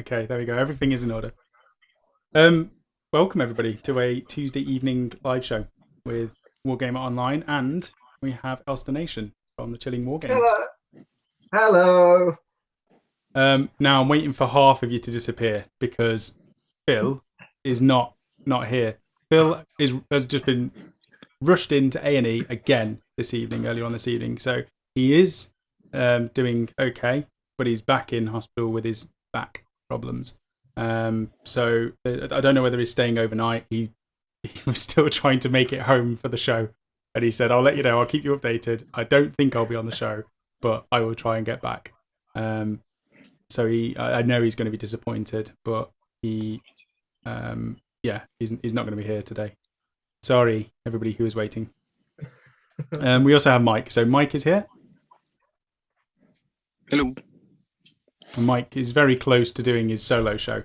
Okay, there we go. Everything is in order. Welcome everybody to a Tuesday evening live show with Wargamer Online, and we have Elstonation from the Chilling Wargames. Hello. Hello. Now I'm waiting for half of you to disappear because Phil is not here. Phil has just been rushed into A&E again this evening, earlier on this evening. So he is doing okay, but he's back in hospital with his back problems. So I don't know whether he's staying overnight. He was still trying to make it home for the show, and he said, "I'll let you know. I'll keep you updated. I don't think I'll be on the show, but I will try and get back." So I know he's going to be disappointed, but he's not going to be here today. Sorry, everybody who was waiting. We also have Mike. So Mike is here. Hello. And Mike is very close to doing his solo show.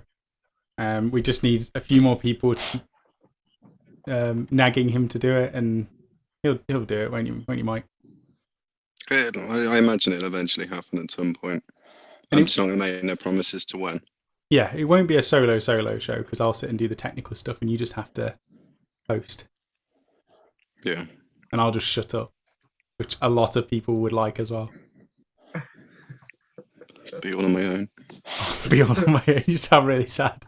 We just need a few more people to keep nagging him to do it, and he'll do it, won't you, Mike? I imagine it'll eventually happen at some point. I'm just not going to make no promises to when. Yeah, it won't be a solo show because I'll sit and do the technical stuff, and you just have to host. Yeah. And I'll just shut up, which a lot of people would like as well. Be all on my own. Be all on my own. You sound really sad.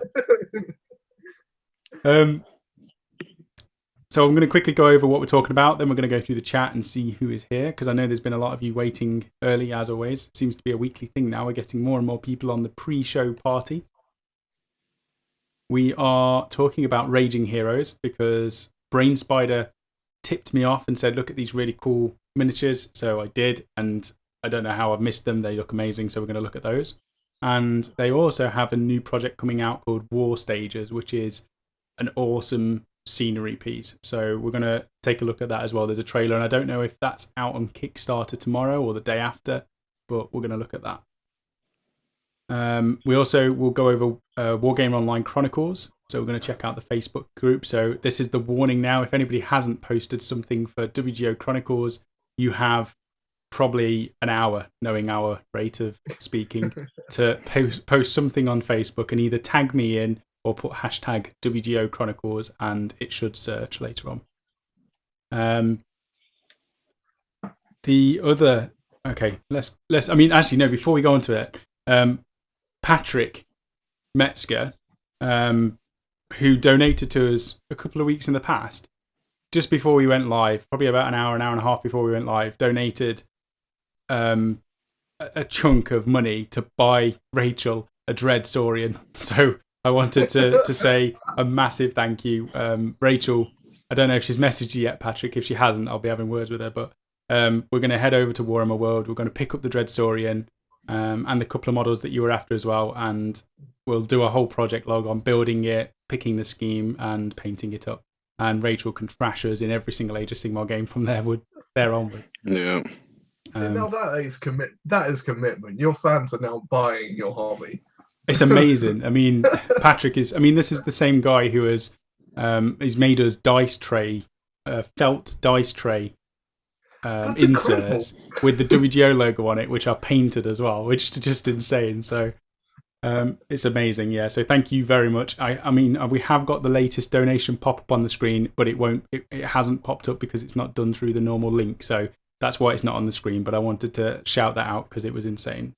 So I'm going to quickly go over what we're talking about. Then we're going to go through the chat and see who is here, because I know there's been a lot of you waiting early, as always. It seems to be a weekly thing now. We're getting more and more people on the pre-show party. We are talking about Raging Heroes because Brain Spider tipped me off and said, look at these really cool miniatures. So I did, and I don't know how I've missed them. They look amazing, so we're going to look at those. And they also have a new project coming out called WarStages, which is an awesome scenery piece. So we're going to take a look at that as well. There's a trailer, and I don't know if that's out on Kickstarter tomorrow or the day after, but we're going to look at that. We also will go over Wargamer Online Chronicles. So we're going to check out the Facebook group. So this is the warning now. If anybody hasn't posted something for WGO Chronicles, you have probably an hour, knowing our rate of speaking, to post something on Facebook and either tag me in or put hashtag WGO Chronicles, and it should search later on. The other, okay, let's. I mean, actually, no. Before we go on to it, Patrick Metzger, who donated to us a couple of weeks in the past, just before we went live, probably about an hour and a half before we went live, donated a chunk of money to buy Rachel a Dread Saurian. So I wanted to say a massive thank you. Rachel, I don't know if she's messaged you yet, Patrick. If she hasn't, I'll be having words with her. But we're going to head over to Warhammer World. We're going to pick up the Dread Saurian and the couple of models that you were after as well. And we'll do a whole project log on building it, picking the scheme, and painting it up. And Rachel can trash us in every single Age of Sigmar game from there onward. Yeah. Now that is commitment. Your fans are now buying your hobby. It's amazing. I mean, Patrick is. I mean, this is the same guy who has he's made us dice tray, felt dice tray inserts with the WGO logo on it, which are painted as well, which is just insane. So it's amazing. Yeah. So thank you very much. I mean, we have got the latest donation pop up on the screen, but it hasn't popped up because it's not done through the normal link. So that's why it's not on the screen. But I wanted to shout that out because it was insane.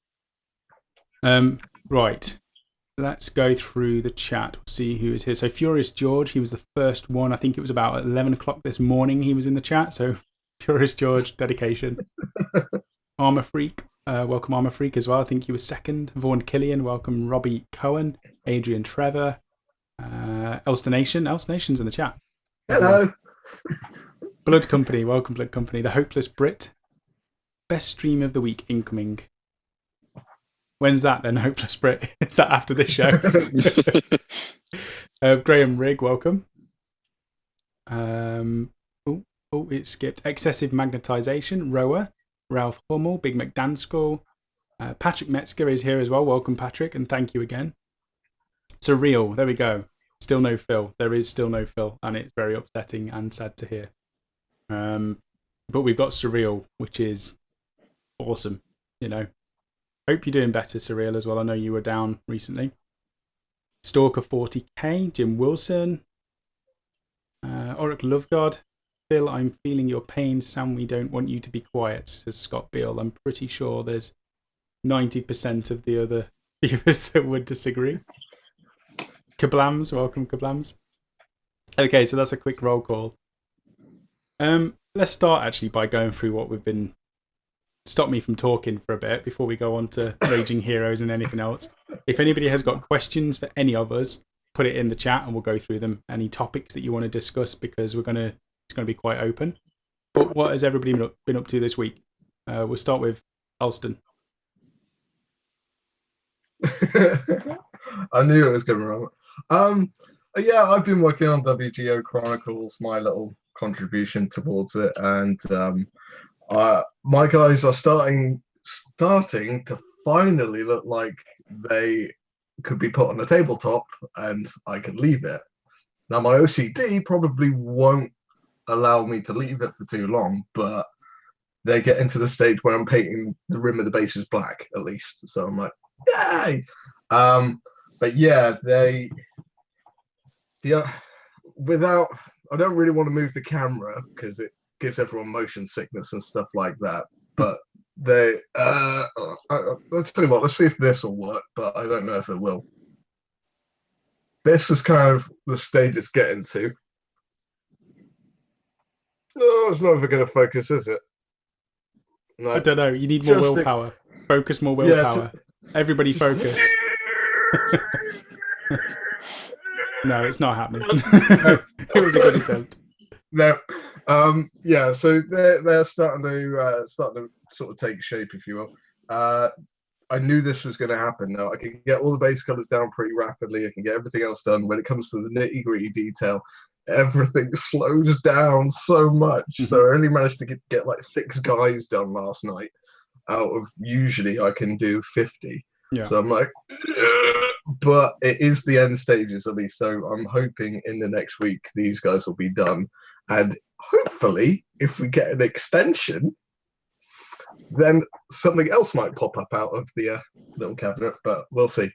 Right. Let's go through the chat. We'll see who is here. So Furious George, he was the first one. I think it was about 11 o'clock this morning he was in the chat. So Furious George, dedication. Armour Freak, welcome Armour Freak as well. I think you were second. Vaughan Killian, welcome Robbie Cohen. Adrian Trevor. Elstonation's in the chat. Hello. Blood Company, welcome Blood Company. The Hopeless Brit. Best stream of the week incoming. When's that then, Hopeless Brit? Is that after this show? Graham Rigg, welcome. It skipped. Excessive Magnetization, Rower. Ralph Hummel, Big McDanskull. Patrick Metzger is here as well. Welcome, Patrick, and thank you again. Surreal, there we go. Still no Phil. There is still no Phil, and it's very upsetting and sad to hear. But we've got Surreal, which is awesome, you know. Hope you're doing better, Surreal, as well. I know you were down recently. Stalker 40k, Jim Wilson. Oric Lovegod. Phil, I'm feeling your pain. Sam, we don't want you to be quiet, says Scott Beale. I'm pretty sure there's 90% of the other viewers that would disagree. Kablams, welcome Kablams. Okay, so that's a quick roll call. Let's start actually by going through what we've been... Stop me from talking for a bit before we go on to Raging Heroes and anything else. If anybody has got questions for any of us, put it in the chat and we'll go through them. Any topics that you want to discuss, because it's going to be quite open. But what has everybody been up to this week? We'll start with Elston. I knew it was going to run. Yeah, I've been working on WGO Chronicles, my little contribution towards it, and my guys are starting to finally look like they could be put on the tabletop, and I can leave it. Now, my OCD probably won't allow me to leave it for too long, but they get into the stage where I'm painting the rim of the bases black, at least. So I'm like, yay! But yeah, I don't really want to move the camera because it gives everyone motion sickness and stuff like that. But let's tell you what, let's see if this will work, but I don't know if it will. This is kind of the stage it's getting to. No, it's not ever going to focus, is it? No. I don't know. You need more willpower. Focus more willpower. Everybody focus. No, it's not happening. It was a good attempt. No. Yeah, so they're starting to sort of take shape, if you will. I knew this was going to happen. Now I can get all the base colors down pretty rapidly. I can get everything else done. When it comes to the nitty-gritty detail, everything slows down so much. Mm-hmm. So I only managed to get like 6 guys done last night out of usually I can do 50. Yeah. So I'm like, but it is the end stages of me. So I'm hoping in the next week these guys will be done. And hopefully, if we get an extension, then something else might pop up out of the little cabinet, but we'll see.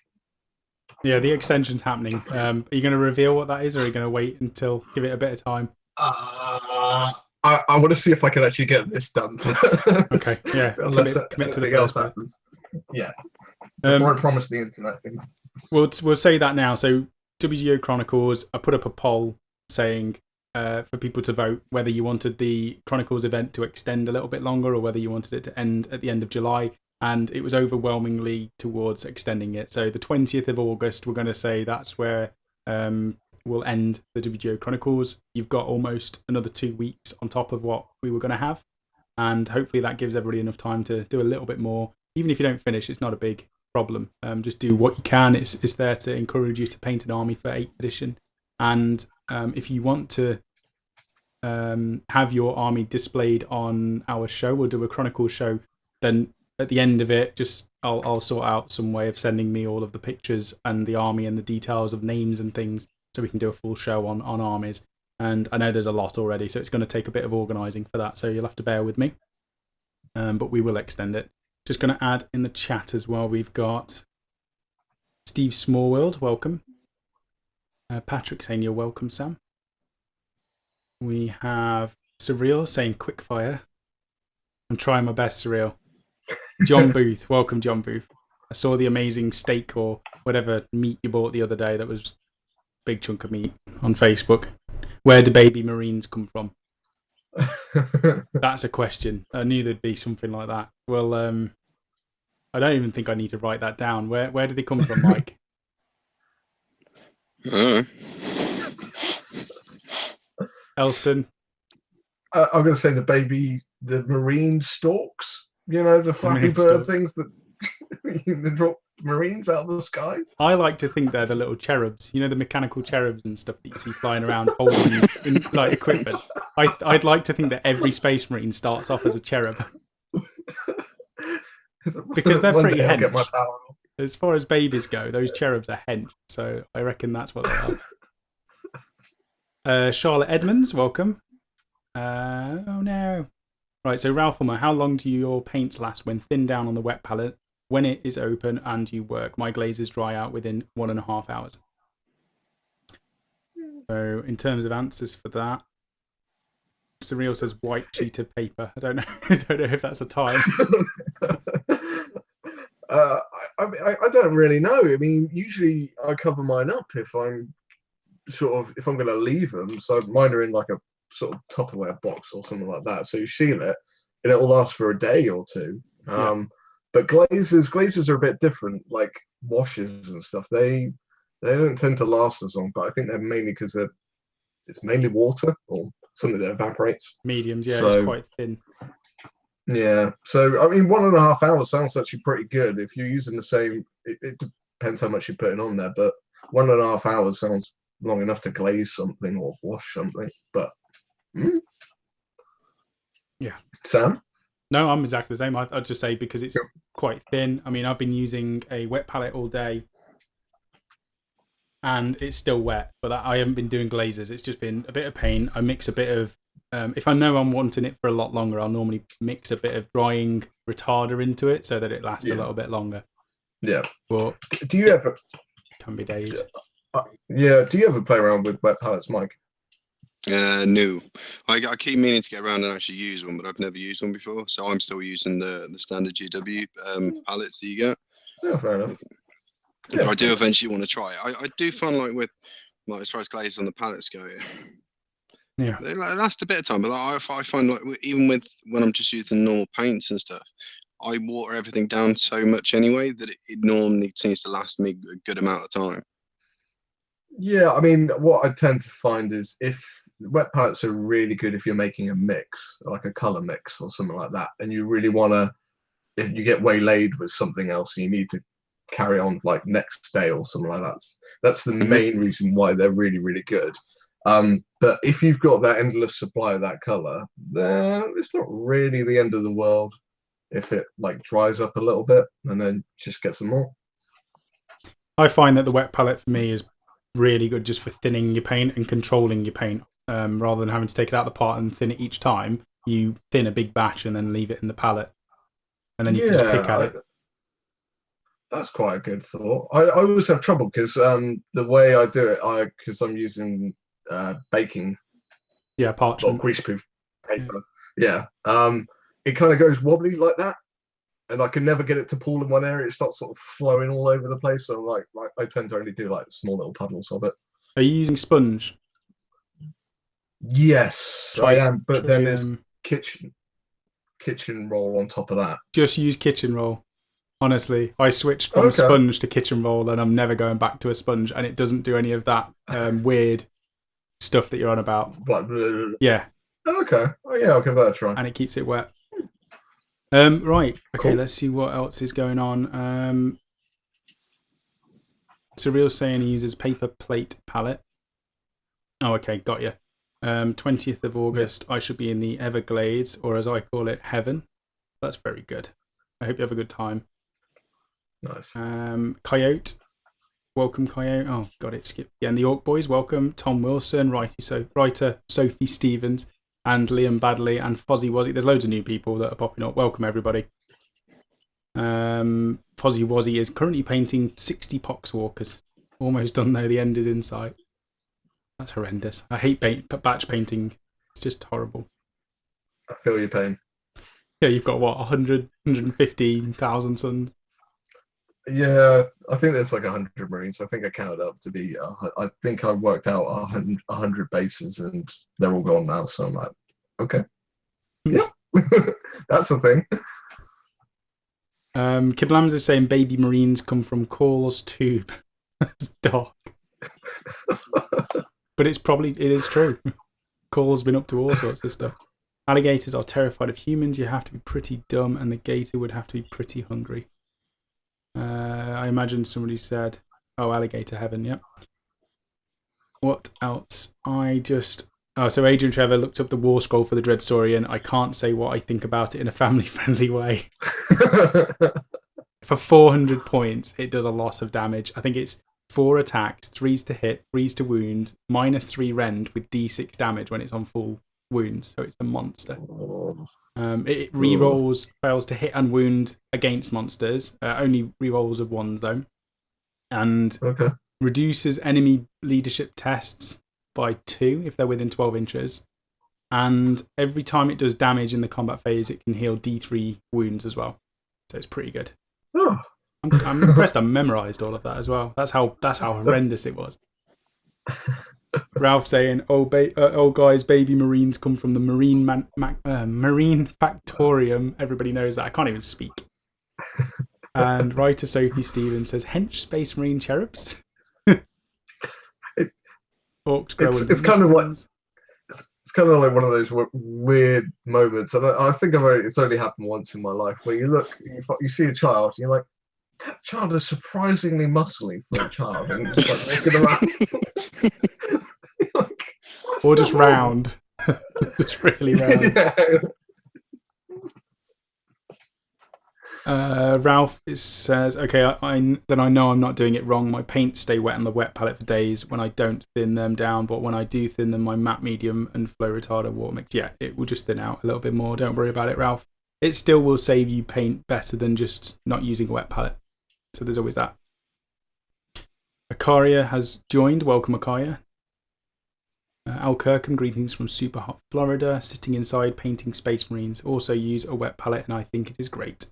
Yeah, the extension's happening. Are you going to reveal what that is, or are you going to wait until give it a bit of time? I want to see if I can actually get this done. Okay, yeah. Commit to the first bit. Happens. Yeah. Before I promise the internet things. We'll say that now. So WGO Chronicles, I put up a poll saying for people to vote whether you wanted the Chronicles event to extend a little bit longer or whether you wanted it to end at the end of July. And it was overwhelmingly towards extending it. So the 20th of August, we're going to say that's where we'll end the WGO Chronicles. You've got almost another 2 weeks on top of what we were going to have. And hopefully that gives everybody enough time to do a little bit more. Even if you don't finish, it's not a big problem. Just do what you can. It's there to encourage you to paint an army for 8th edition. And if you want to have your army displayed on our show, we'll do a Chronicles show, then at the end of it, I'll sort out some way of sending me all of the pictures and the army and the details of names and things so we can do a full show on armies. And I know there's a lot already, so it's going to take a bit of organising for that, so you'll have to bear with me. But we will extend it. Just going to add in the chat as well, we've got Steve Smallworld, welcome. Patrick saying you're welcome, Sam. We have Surreal saying quickfire. I'm trying my best, Surreal. John Booth, welcome, John Booth. I saw the amazing steak or whatever meat you bought the other day. That was a big chunk of meat on Facebook. Where do baby Marines come from? That's a question. I knew there'd be something like that. Well, I don't even think I need to write that down. Where do they come from, Mike? Elston? I'm going to say the Marine storks. You know, the Flappy Bird things that they drop Marines out of the sky. I like to think they're the little cherubs. You know, the mechanical cherubs and stuff that you see flying around holding like equipment. I'd like to think that every Space Marine starts off as a cherub. Because they're pretty hench. As far as babies go, those cherubs are hench. So I reckon that's what they are. Charlotte Edmonds, welcome. Oh no. Right, so Ralph Hummer, how long do your paints last when thinned down on the wet palette when it is open and you work? My glazes dry out within 1.5 hours. So in terms of answers for that, Surreal says white cheater paper. I don't know. I don't know if that's a time. I don't really know. I mean, usually I cover mine up if I'm going to leave them. So mine are in like a sort of Tupperware box or something like that. So you seal it, and it will last for a day or two. But glazes are a bit different. Like washes and stuff, they don't tend to last as long. But I think they're mainly because it's mainly water or something that evaporates. Mediums, yeah, So, it's quite thin. Yeah, so I mean, 1.5 hours sounds actually pretty good if you're using the same. It depends how much you're putting on there, but 1.5 hours sounds long enough to glaze something or wash something. But yeah, Sam? No, I'm exactly the same. I'd just say because it's quite thin. I mean, I've been using a wet palette all day, and it's still wet, but I haven't been doing glazes. It's just been a bit of pain. I mix a bit of. If I know I'm wanting it for a lot longer, I'll normally mix a bit of drying retarder into it so that it lasts a little bit longer. Yeah. But do you ever? Can be days. Yeah. Do you ever play around with wet palettes, Mike? No. I keep meaning to get around and actually use one, but I've never used one before. So I'm still using the standard GW palettes that you get. Yeah, fair enough. But I do eventually want to try it. I do find like as far as glazes on the palettes go, yeah, they last a bit of time. But I find like even when I'm just using normal paints and stuff, I water everything down so much anyway that it normally seems to last me a good amount of time. Yeah, I mean, what I tend to find is if wet palettes are really good if you're making a mix, like a color mix or something like that, and you really want to, if you get waylaid with something else and you need to carry on like next day or something like that, that's the main reason why they're really, really good. But if you've got that endless supply of that color, then it's not really the end of the world if it like dries up a little bit and then just get some more. I find that the wet palette for me is really good just for thinning your paint and controlling your paint. Rather than having to take it out of the pot and thin it each time, you thin a big batch and then leave it in the palette, and then you can just pick at it. That's quite a good thought. I always have trouble because the way I do it, because I'm using baking, parchment, greaseproof paper. Yeah, it kind of goes wobbly like that, and I can never get it to pool in one area. It starts sort of flowing all over the place. So like I tend to only do like small little puddles of it. Are you using sponge? Yes, I am. But then there's kitchen roll on top of that. Just use kitchen roll. Honestly, I switched from sponge to kitchen roll, and I'm never going back to a sponge. And it doesn't do any of that weird stuff that you're on about. Yeah. Okay. Oh yeah, I'll give that a try. And it keeps it wet. Right. Okay. Cool. Let's see what else is going on. Surreal saying he uses paper plate palette. Oh, okay. Got you. 20th of August, I should be in the Everglades, or as I call it, heaven. That's very good. I hope you have a good time. Nice. Coyote. Welcome, Coyote. Oh, got it. Skip again. The Orc Boys. Welcome. Tom Wilson, writer Sophie Stevens, and Liam Badley, and Fozzie Wozzie. There's loads of new people that are popping up. Welcome, everybody. Fozzie Wozzie is currently painting 60 Poxwalkers. Almost done, though. The end is in sight. That's horrendous. I hate batch painting. It's just horrible. I feel your pain. Yeah, you've got what, 115,000 suns? Yeah, I think there's like 100 Marines. I think I counted up to be. I think I worked out 100 bases, and they're all gone now. So I'm like, okay, yeah, that's the thing. Kiblams is saying baby Marines come from Cawl's tube. That's dark. But it is true. Cawl's been up to all sorts of stuff. Alligators are terrified of humans. You have to be pretty dumb, and the gator would have to be pretty hungry. I imagine somebody said, oh, alligator heaven, yep. What else? So Adrian Trevor looked up the war scroll for the Dreadsaurian. I can't say what I think about it in a family-friendly way. For 400 points, it does a lot of damage. I think it's 4 attacks, 3s to hit, 3s to wound, -3 rend with d6 damage when it's on full wounds. So it's a monster. It rerolls, fails to hit and wound against monsters. Only rerolls of 1s though. And reduces enemy leadership tests by 2 if they're within 12 inches. And every time it does damage in the combat phase, it can heal D3 wounds as well. So it's pretty good. Oh. I'm impressed I memorised all of that as well. That's how horrendous it was. Ralph saying, "Oh guys, baby marines come from the marine marine factorium." Everybody knows that. I can't even speak. And writer Sophie Stevens says, "Hench space marine cherubs." Orcs grow. It's kind of like one of those weird moments, and I think it's only happened once in my life where you see a child, and you're like, that child is surprisingly muscly for a child, and it's like walking around. Like, or just round. Just really round. Yeah. Ralph says, "Okay, I know I'm not doing it wrong. My paints stay wet on the wet palette for days when I don't thin them down, but when I do thin them, my matte medium and flow retarder water mix, yeah, it will just thin out a little bit more. Don't worry about it, Ralph. It still will save you paint better than just not using a wet palette. So there's always that." Akaria has joined. Welcome, Akaria. Al Kirkham, greetings from super hot Florida. Sitting inside painting Space Marines. Also use a wet palette, and I think it is great.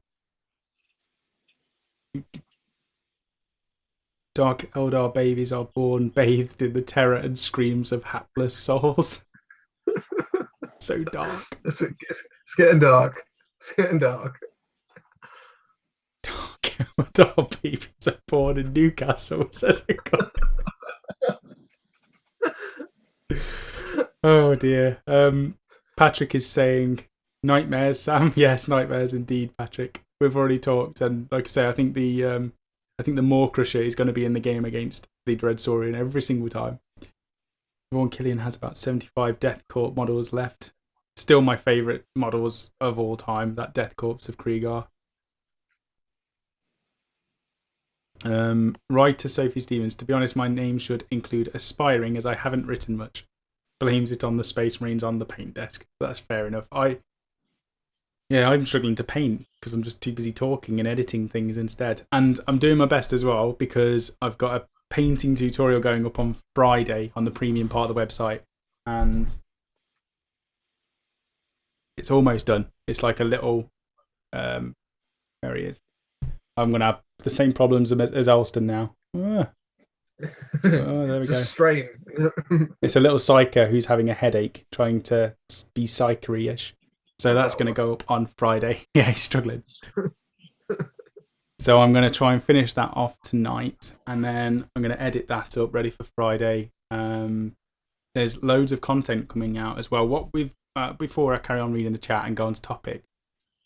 Dark Eldar babies are born bathed in the terror and screams of hapless souls. So dark. It's getting dark. It's getting dark. Dark Eldar babies are born in Newcastle, says a guy. Oh dear. Patrick is saying, "Nightmares, Sam." Yes, nightmares indeed, Patrick. We've already talked, and like I say, I think the Maw Crusher is going to be in the game against the Dreadsaurian every single time. Vaughn Killian has about 75 Death Corp models left. Still my favourite models of all time, that Death Corps of Kriegar. Writer Sophie Stevens, to be honest, my name should include aspiring as I haven't written much. Blames it on the Space Marines on the paint desk. That's fair enough. I'm struggling to paint because I'm just too busy talking and editing things instead. And I'm doing my best as well because I've got a painting tutorial going up on Friday on the premium part of the website. And it's almost done. It's like a little... there he is. I'm going to have the same problems as Elston now. Oh, there we go. Strain. It's a little psyker who's having a headache, trying to be psychery-ish. So that's going to go up on Friday. Yeah, he's struggling. So I'm going to try and finish that off tonight, and then I'm going to edit that up, ready for Friday. There's loads of content coming out as well. Before I carry on reading the chat and go on to topic,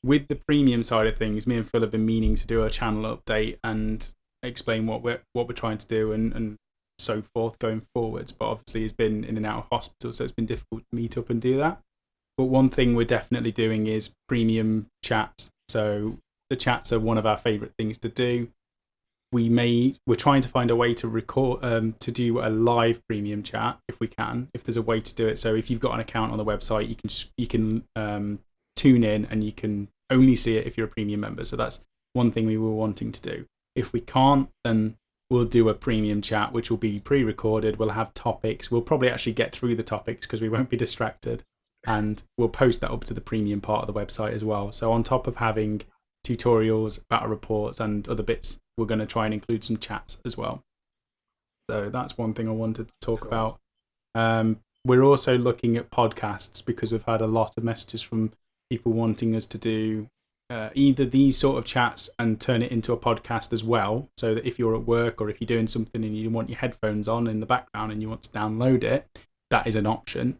with the premium side of things, me and Phil have been meaning to do a channel update and explain what we're trying to do and so forth going forwards. But obviously he's been in and out of hospital, so it's been difficult to meet up and do that. But one thing we're definitely doing is premium chats. So the chats are one of our favourite things to do. We're trying to find a way to record, to do a live premium chat if we can, if there's a way to do it. So if you've got an account on the website, you can tune in and you can only see it if you're a premium member. So that's one thing we were wanting to do. If we can't, then we'll do a premium chat, which will be pre-recorded. We'll have topics. We'll probably actually get through the topics because we won't be distracted. And we'll post that up to the premium part of the website as well. So on top of having tutorials, battle reports, and other bits, we're going to try and include some chats as well. So that's one thing I wanted to talk about. We're also looking at podcasts because we've had a lot of messages from people wanting us to do either these sort of chats and turn it into a podcast as well. So that if you're at work or if you're doing something and you want your headphones on in the background and you want to download it, that is an option.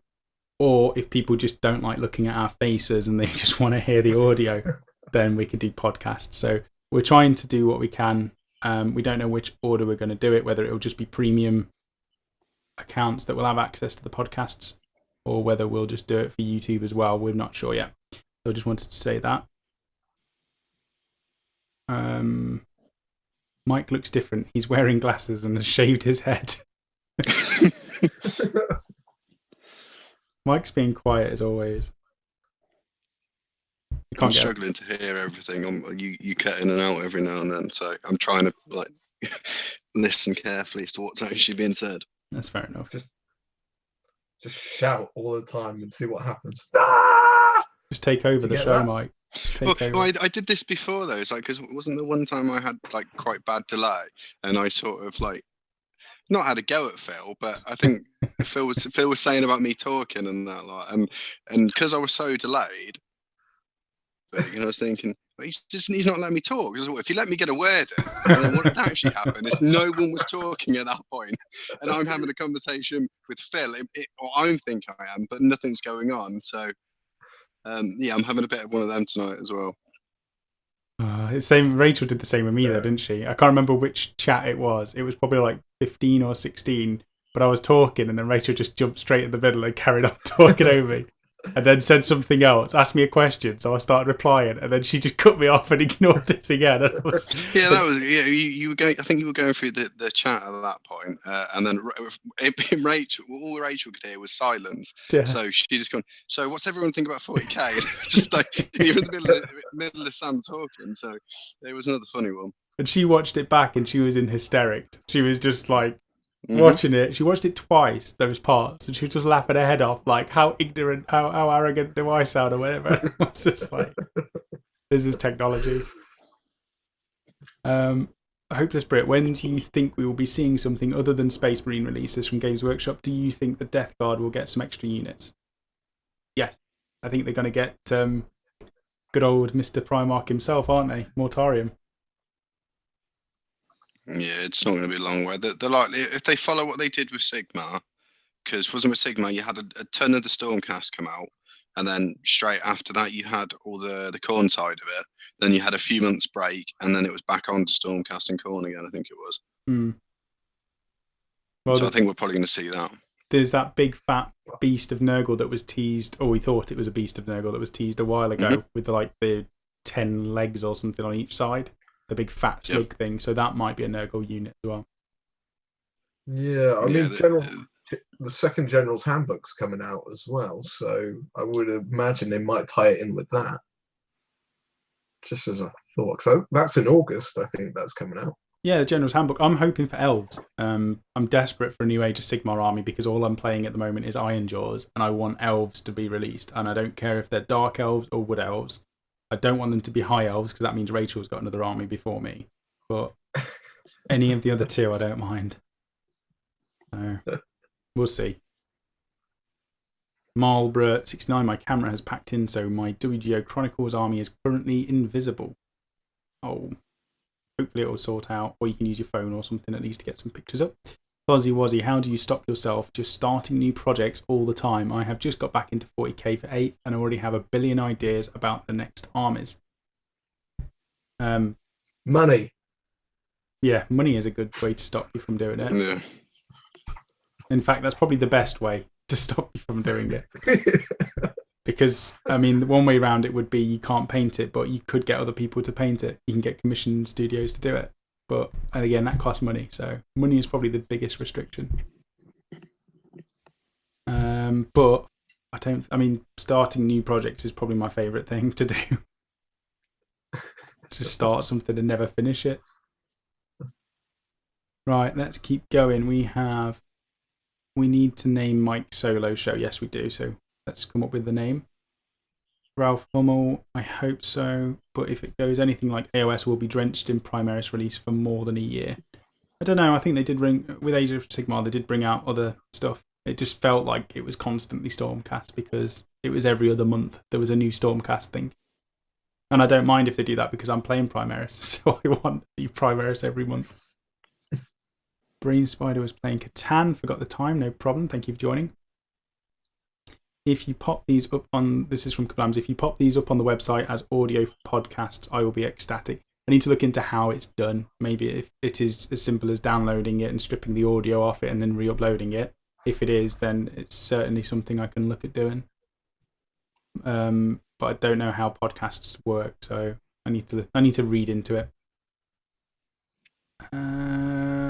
Or if people just don't like looking at our faces and they just want to hear the audio, then we could do podcasts. So we're trying to do what we can. We don't know which order we're going to do it, whether it will just be premium accounts that will have access to the podcasts or whether we'll just do it for YouTube as well. We're not sure yet. So I just wanted to say that. Mike looks different. He's wearing glasses and has shaved his head. Mike's being quiet as always. I'm struggling to hear everything. You cut in and out every now and then, so I'm trying to listen carefully as to what's actually being said. That's fair enough. Just shout all the time and see what happens. Ah! Just take over you the get show, that? Mike. Just Well, take over. I did this before though. It's like, because wasn't the one time I had like quite bad delay, and I sort of like not had a go at Phil, but I think Phil was saying about me talking and that lot, and because I was so delayed, but I was thinking, well, he's not letting me talk. I was like, well, if you let me get a word in, and then what had actually happened is no one was talking at that point, and I'm having a conversation with Phil, or I think I am, but nothing's going on. So yeah, I'm having a bit of one of them tonight as well. Same. Rachel did the same with me, though, Yeah. didn't she? I can't remember which chat it was. It was probably like 15 or 16. But I was talking, and then Rachel just jumped straight in the middle and carried on talking over me, and then said something else, asked me a question, so I started replying, and then she just cut me off and ignored it again. And Yeah, that was You were going. I think you were going through the chat at that point, and then Rachel. All Rachel could hear was silence. yeah. So she just gone. So what's everyone think about 40k? Just like you're in the middle of Sam talking. So it was another funny one. And she watched it back, and she was in hysterics. She was just like Mhm. watching it. She watched it twice, those parts, and she was just laughing her head off, like, how ignorant, how arrogant do I sound, or whatever. It's just like, this is technology. Hopeless Brit, when do you think we will be seeing something other than Space Marine releases from Games Workshop? Do you think the Death Guard will get some extra units? Yes. I think they're going to get good old Mr. Primarch himself, aren't they? Mortarium. Yeah, it's not going to be long. Where they're likely, if they follow what they did with Sigmar, because wasn't with Sigmar, you had a ton of the Stormcast come out, and then straight after that you had all the Khorne side of it. Then you had a few months break, and then it was back on to Stormcast and Khorne again. I think it was. Well, So I think we're probably going to see that. There's that big fat beast of Nurgle that was teased, or we thought it was a beast of Nurgle that was teased a while ago with the 10 legs or something on each side. The big fat slug thing. So that might be a Nurgle unit as well. Yeah, I mean, the second General's Handbook's coming out as well, so I would imagine they might tie it in with that. Just as a thought, because that's in August, I think that's coming out. Yeah, the General's Handbook. I'm hoping for elves. I'm desperate for a new Age of Sigmar army because all I'm playing at the moment is Ironjaws, and I want elves to be released. And I don't care if they're dark elves or wood elves. I don't want them to be high elves because that means Rachel's got another army before me. But any of the other two, I don't mind. So we'll see. Marlborough 69, my camera has packed in, so my WGO Chronicles army is currently invisible. Oh. Hopefully it will sort out, or you can use your phone or something at least to get some pictures up. Fuzzy Wuzzy, how do you stop yourself just starting new projects all the time? I have just got back into 40k for 8th and already have a billion ideas about the next armies. Money. Yeah, money is a good way to stop you from doing it. Yeah. In fact, that's probably the best way to stop you from doing it. Because, I mean, the one way around it would be you can't paint it, but you could get other people to paint it. You can get commissioned studios to do it. But, and again, that costs money. So money is probably the biggest restriction. But starting new projects is probably my favourite thing to do. Just start something and never finish it. Right, let's keep going. We need to name Mike's solo show. Yes, we do. So let's come up with the name. Ralph Hummel, I hope so. But if it goes anything like AOS, will be drenched in Primaris release for more than a year. I don't know. I think they did with Age of Sigmar, they did bring out other stuff. It just felt like it was constantly Stormcast because it was every other month there was a new Stormcast thing. And I don't mind if they do that because I'm playing Primaris, so I want the Primaris every month. Brain Spider was playing Catan. Forgot the time. No problem. Thank you for joining. If you pop these up on, this is from Kablams, if you pop these up on the website as audio for podcasts, I will be ecstatic. I need to look into how it's done. Maybe if it is as simple as downloading it and stripping the audio off it and then re-uploading it. If it is, then it's certainly something I can look at doing. But I don't know how podcasts work, so I need to read into it.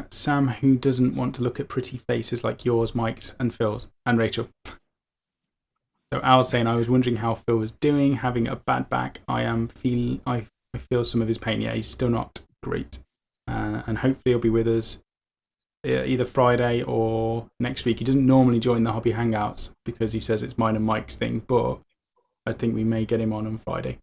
Sam, who doesn't want to look at pretty faces like yours, Mike's, and Phil's, and Rachel. So Al's saying, I was wondering how Phil was doing, having a bad back. I feel some of his pain. Yeah, he's still not great. And hopefully he'll be with us either Friday or next week. He doesn't normally join the Hobby Hangouts because he says it's mine and Mike's thing, but I think we may get him on Friday.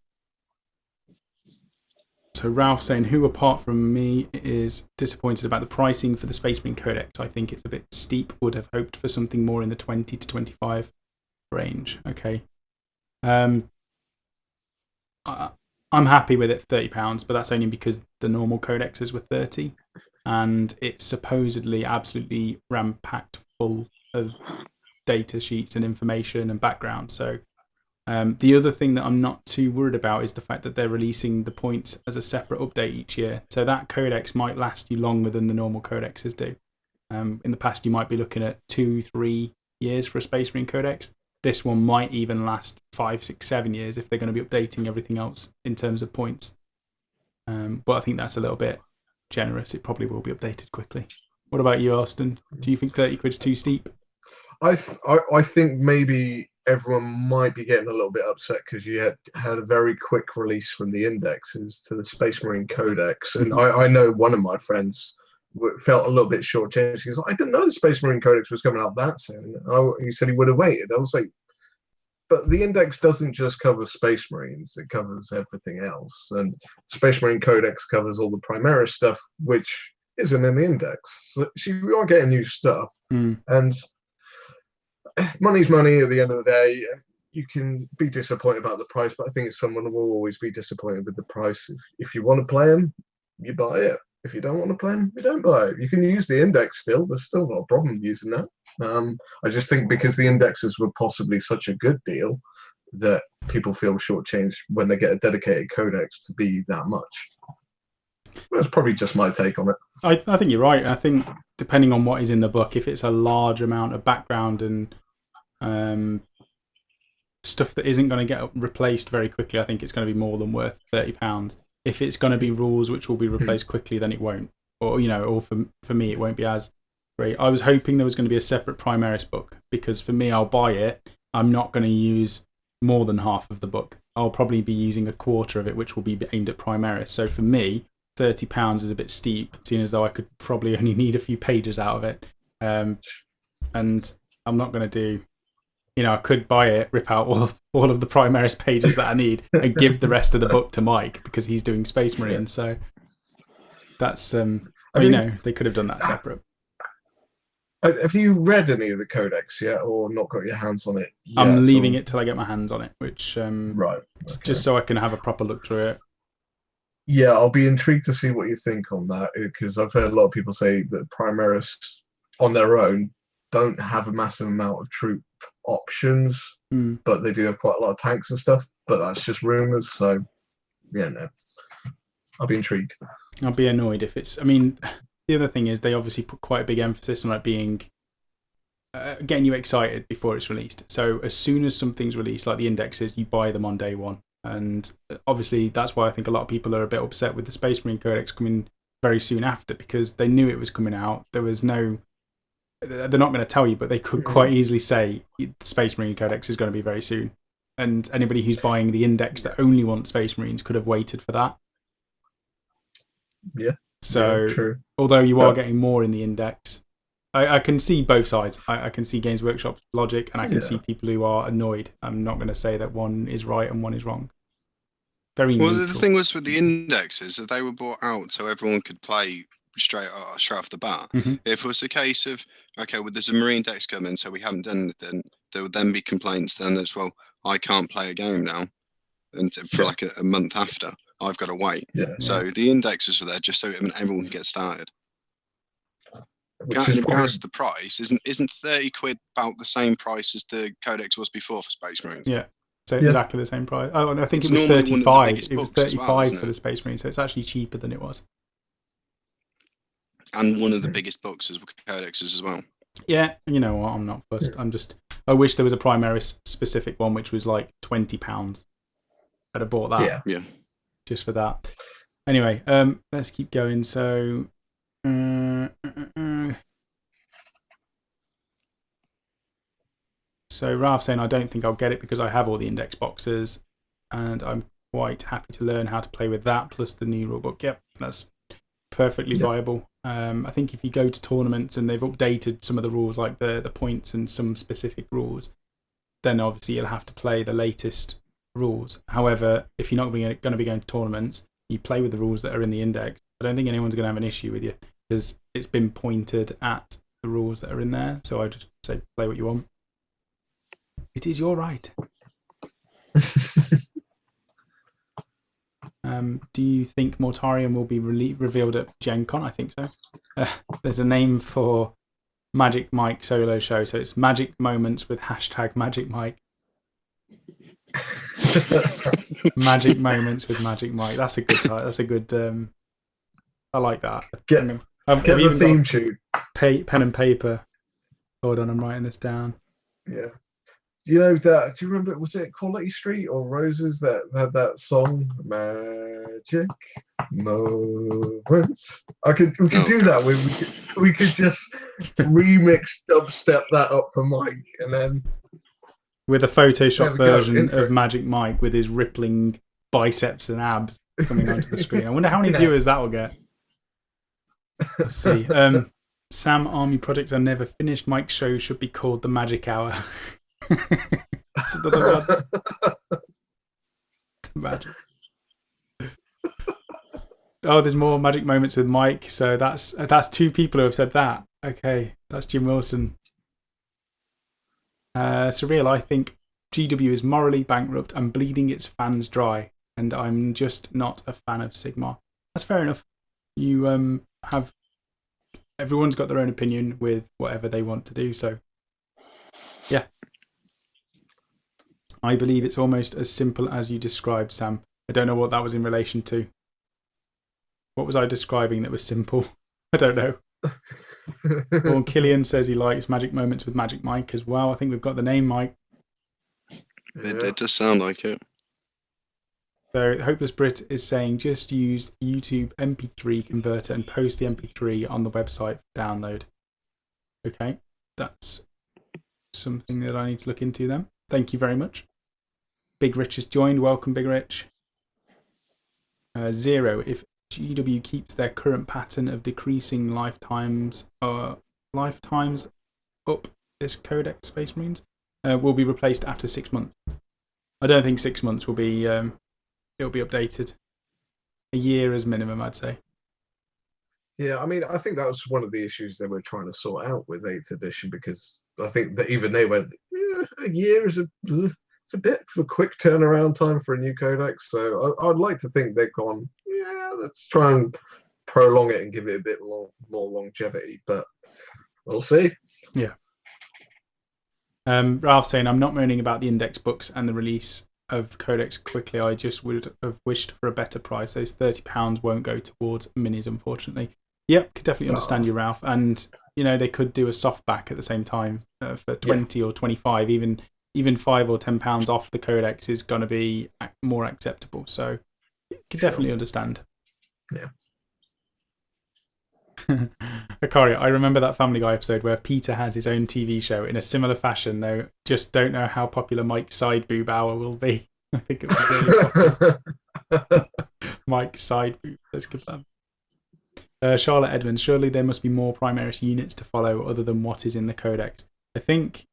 So Ralph saying, who apart from me is disappointed about the pricing for the Space Marine Codex? I think it's a bit steep. Would have hoped for something more in the 20 to 25 range. Okay. I'm happy with it, £30, but that's only because the normal codexes were 30, and it's supposedly absolutely ram-packed full of data sheets and information and background. So the other thing that I'm not too worried about is the fact that they're releasing the points as a separate update each year. So that codex might last you longer than the normal codexes do. In the past, you might be looking at 2-3 years for a Space Marine codex. This one might even last 5, 6, 7 years if they're going to be updating everything else in terms of points. But I think that's a little bit generous. It probably will be updated quickly. What about you, Elston? Do you think 30 quid's too steep? I think maybe everyone might be getting a little bit upset because you had a very quick release from the indexes to the Space Marine Codex. And I know one of my friends felt a little bit shortchanged. He goes, I didn't know the Space Marine Codex was coming out that soon. He said he would have waited. I was like, but the index doesn't just cover Space Marines, it covers everything else. And Space Marine Codex covers all the Primaris stuff, which isn't in the index. So you are getting new stuff. And money's money at the end of the day. You can be disappointed about the price, but I think someone will always be disappointed with the price. If you want to play them, you buy it. If you don't want to play them, you don't buy it. You can use the index still. There's still not a problem using that. I just think because the indexes were possibly such a good deal that people feel shortchanged when they get a dedicated codex to be that much. That's probably just my take on it. I think you're right. I think depending on what is in the book, if it's a large amount of background and stuff that isn't going to get replaced very quickly, I think it's going to be more than worth £30. If it's going to be rules which will be replaced quickly, then it won't. Or or for me, it won't be as great. I was hoping there was going to be a separate Primaris book because for me, I'll buy it. I'm not going to use more than half of the book. I'll probably be using a quarter of it, which will be aimed at Primaris. So for me, £30 is a bit steep, seeing as though I could probably only need a few pages out of it. And I'm not going to do. I could buy it, rip out all of the Primaris pages that I need, and give the rest of the book to Mike because he's doing Space Marines. So that's they could have done that separate. Have you read any of the codex yet, or not got your hands on it yet? I'm leaving it till I get my hands on it, which right, okay. Just so I can have a proper look through it. Yeah, I'll be intrigued to see what you think on that because I've heard a lot of people say that Primaris on their own don't have a massive amount of troop options, but they do have quite a lot of tanks and stuff. But that's just rumors, so yeah, no. I'll be intrigued. I'll be annoyed if it's. I mean, the other thing is they obviously put quite a big emphasis on it being getting you excited before it's released. So as soon as something's released, like the indexes, you buy them on day one. And obviously that's why I think a lot of people are a bit upset with the Space Marine Codex coming very soon after because they knew it was coming out. There was no. They're not going to tell you, but they could quite easily say the Space Marine Codex is going to be very soon. And anybody who's buying the index that only wants Space Marines could have waited for that. Yeah. So, true. Although you are getting more in the index, I can see both sides. I can see Games Workshop's logic, and I can see people who are annoyed. I'm not going to say that one is right and one is wrong. Very neutral. The thing was with the indexes that they were brought out so everyone could play straight off the bat. If it was a case of there's a Marine dex coming, so we haven't done anything, there would then be complaints then as well. I can't play a game now, and for like a month after, I've got to wait. So the indexes were there just so everyone can get started. In regards to the price, isn't 30 quid about the same price as the Codex was before for Space Marines? Yeah. So exactly the same price. Oh, and I think it was 35. It was 35 for the Space Marine, so it's actually cheaper than it was. And one of the biggest books is Codexes as well. Yeah, you know what? I'm not fussed. I wish there was a Primaris specific one, which was like £20. I'd have bought that. Yeah. Just for that. Anyway, let's keep going. So, Ralph saying, I don't think I'll get it because I have all the index boxes and I'm quite happy to learn how to play with that plus the new rulebook. Yep, that's perfectly viable. I think if you go to tournaments and they've updated some of the rules, like the points and some specific rules, then obviously you'll have to play the latest rules. However, if you're not going to be going to tournaments, you play with the rules that are in the index. I don't think anyone's going to have an issue with you because it's been pointed at the rules that are in there. So I just say play what you want. It is your right. Do you think Mortarion will be revealed at Gen Con? I think so. There's a name for Magic Mike solo show, so it's Magic Moments with #Magic Mike. Magic Moments with Magic Mike. That's a good title. That's a good. I like that. Get the theme tune. Pen and paper. Hold on, I'm writing this down. Yeah. Do you remember, was it Quality Street or Roses that had that song, Magic Moments? We could do that. We could just remix dubstep that up for Mike, and then with a Photoshop version of Magic Mike with his rippling biceps and abs coming onto the screen. I wonder how many viewers that will get. Let's see. Sam, Army projects are never finished. Mike's show should be called the Magic Hour. That's another one. Magic. Oh, there's more Magic Moments with Mike. So that's 2 people who have said that. Okay, that's Jim Wilson. Surreal, I think GW is morally bankrupt and bleeding its fans dry, and I'm just not a fan of Sigmar. That's fair enough. You have everyone's got their own opinion with whatever they want to do. So yeah. I believe it's almost as simple as you described, Sam. I don't know what that was in relation to. What was I describing that was simple? I don't know. Well, Killian says he likes Magic Moments with Magic Mike as well. I think we've got the name, Mike. It does sound like it. So Hopeless Brit is saying just use YouTube MP3 converter and post the MP3 on the website for download. Okay, that's something that I need to look into then. Thank you very much. Big Rich has joined. Welcome, Big Rich. Zero. If GW keeps their current pattern of decreasing lifetimes up, this Codex Space Marines will be replaced after 6 months. I don't think 6 months will be. It'll be updated. A year as minimum, I'd say. Yeah, I mean, I think that was one of the issues they were trying to sort out with 8th edition, because I think that even they went, a year is it's a bit of a quick turnaround time for a new codex. So I'd like to think they've gone, let's try and prolong it and give it a bit more longevity, but we'll see. Yeah. Ralph saying, I'm not moaning about the index books and the release of Codex quickly. I just would have wished for a better price. Those £30 won't go towards minis, unfortunately. Yep, could definitely understand you, Ralph. And they could do a softback at the same time for 20 or 25. Even £5 or £10 off the Codex is going to be more acceptable. So you could definitely understand. Yeah. Akaria, I remember that Family Guy episode where Peter has his own TV show in a similar fashion, though. Just don't know how popular Mike's side boob hour will be. I think it will be really popular. Mike's side boob. Let's give that. Charlotte Edmonds, surely there must be more Primaris units to follow other than what is in the Codex. I think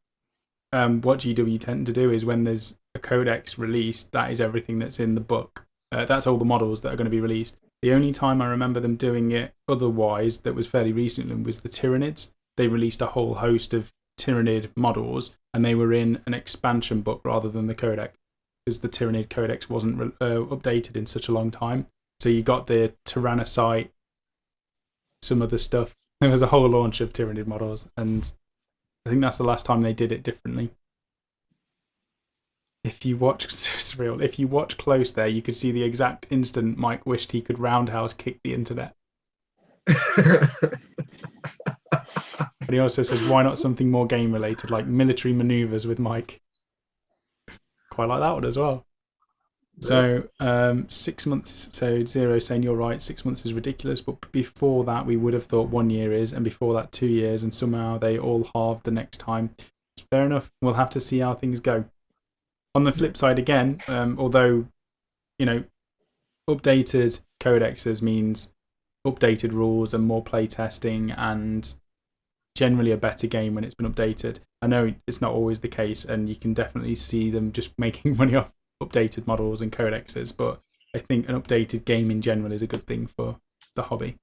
what GW tend to do is when there's a Codex released, that is everything that's in the book. That's all the models that are going to be released. The only time I remember them doing it otherwise that was fairly recently was the Tyranids. They released a whole host of Tyranid models, and they were in an expansion book rather than the Codex, because the Tyranid Codex wasn't updated in such a long time. So you got the Tyrannocyte, some other stuff. There was a whole launch of Tyranid models, and I think that's the last time they did it differently. If you watch close there, you could see the exact instant Mike wished he could roundhouse kick the internet. And he also says, why not something more game related, like military maneuvers with Mike? Quite like that one as well. So 6 months, so Zero saying you're right, 6 months is ridiculous, but before that we would have thought 1 year is, and before that 2 years, and somehow they all halved the next time. Fair enough, we'll have to see how things go. On the flip side again, although, updated codexes means updated rules and more playtesting, and generally a better game when it's been updated. I know it's not always the case, and you can definitely see them just making money off updated models and codexes, but I think an updated game in general is a good thing for the hobby.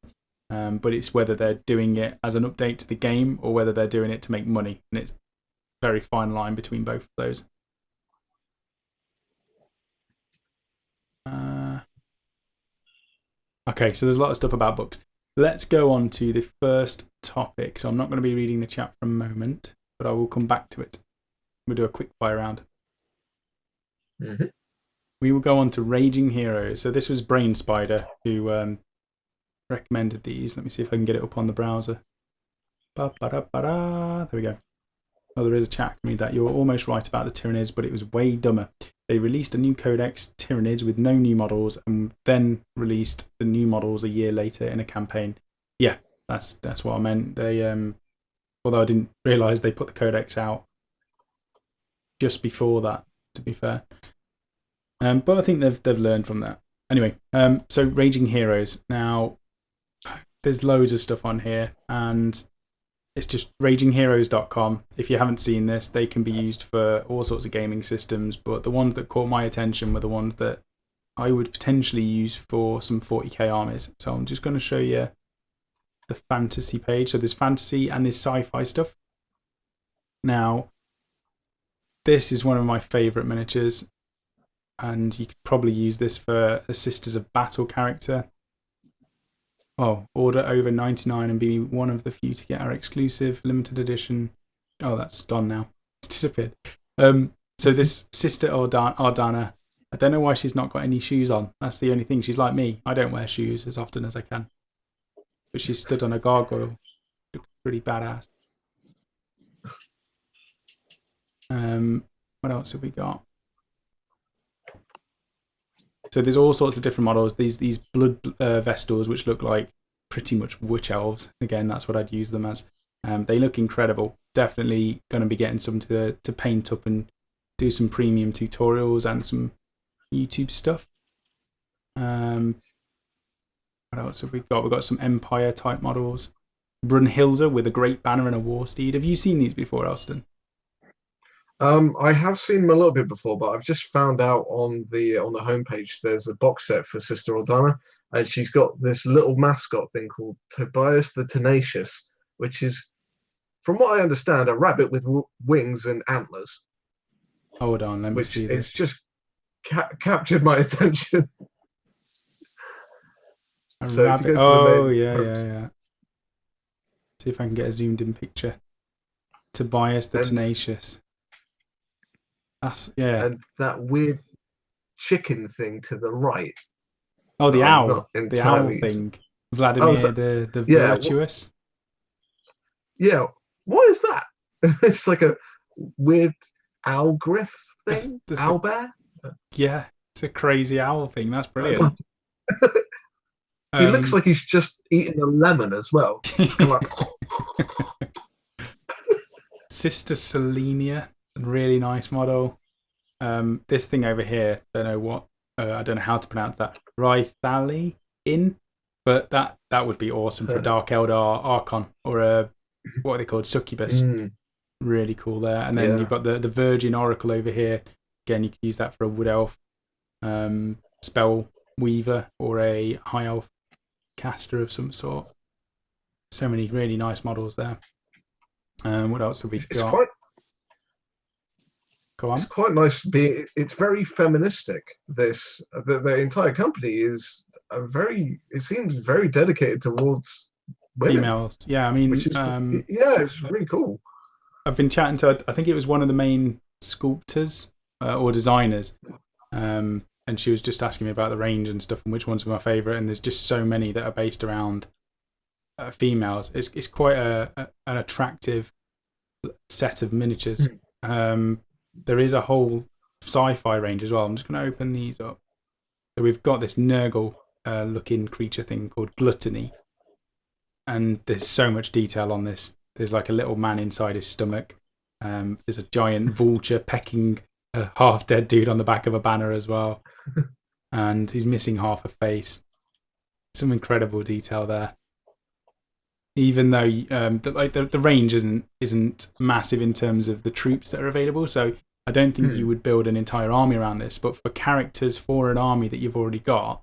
But it's whether they're doing it as an update to the game or whether they're doing it to make money, and it's a very fine line between both of those. Okay, so there's a lot of stuff about books. Let's go on to the first topic. So I'm not going to be reading the chat for a moment, but I will come back to it. We'll do a quick fire round. Mm-hmm. We will go on to Raging Heroes. So this was Brain Spider who recommended these. Let me see if I can get it up on the browser. There we go. Oh, there is a chat. Can read that. You were almost right about the Tyranids, but it was way dumber. They released a new codex, Tyranids, with no new models, and then released the new models a year later in a campaign. Yeah, that's what I meant. They although I didn't realise they put the codex out just before that, to be fair. But I think they've learned from that. Anyway, so Raging Heroes. Now, there's loads of stuff on here, and it's just ragingheroes.com. If you haven't seen this, they can be used for all sorts of gaming systems, but the ones that caught my attention were the ones that I would potentially use for some 40k armies. So I'm just going to show you the fantasy page. So there's fantasy and there's sci-fi stuff. Now, this is one of my favourite miniatures, and you could probably use this for a Sisters of Battle character. Oh, order over 99 and be one of the few to get our exclusive limited edition. Oh, that's gone now. It's disappeared. So this Sister Ardana, I don't know why she's not got any shoes on. That's the only thing. She's like me. I don't wear shoes as often as I can. But she stood on a gargoyle. Looks pretty badass. What else have we got? So there's all sorts of different models. These blood vestals, which look like pretty much witch elves. Again, that's what I'd use them as. They look incredible. Definitely going to be getting some to paint up and do some premium tutorials and some YouTube stuff. What else have we got? We've got some Empire type models. Brunhilde with a great banner and a war steed. Have you seen these before, Elston? I have seen them a little bit before, but I've just found out on the homepage there's a box set for Sister Aldana, and she's got this little mascot thing called Tobias the Tenacious, which is, from what I understand, a rabbit with wings and antlers. Hold on, let me see this. It's just captured my attention. A rabbit. Oh, yeah. See if I can get a zoomed in picture. Tobias the Tenacious. And that weird chicken thing to the right. Oh, the owl. The owl thing. Vladimir the Virtuous. Yeah. What is that? It's like a weird owl griff thing. Owl bear? Yeah, it's a crazy owl thing. That's brilliant. He looks like he's just eating a lemon as well. Sister Selenia. Really nice model. This thing over here, I don't know how to pronounce that. Rythali in, but that would be awesome for a Dark Eldar Archon or a what are they called, Succubus. Really cool there. And then you've got the Virgin Oracle over here. Again, you could use that for a Wood Elf, Spell Weaver, or a High Elf caster of some sort. So many really nice models there. What else have we got? It's quite nice. It's very feministic. The entire company is it seems very dedicated towards women. Females. Yeah, I mean, it's really cool. I've been chatting to, I think it was one of the main sculptors or designers, and she was just asking me about the range and stuff and which ones were my favourite. And there's just so many that are based around females. It's quite an attractive set of miniatures. There is a whole sci-fi range as well. I'm just going to open these up. So we've got this Nurgle looking creature thing called Gluttony. And there's so much detail on this. There's like a little man inside his stomach. There's a giant vulture pecking a half-dead dude on the back of a banner as well. And he's missing half a face. some incredible detail there. Even though the range isn't massive in terms of the troops that are available, so I don't think you would build an entire army around this. But for characters for an army that you've already got,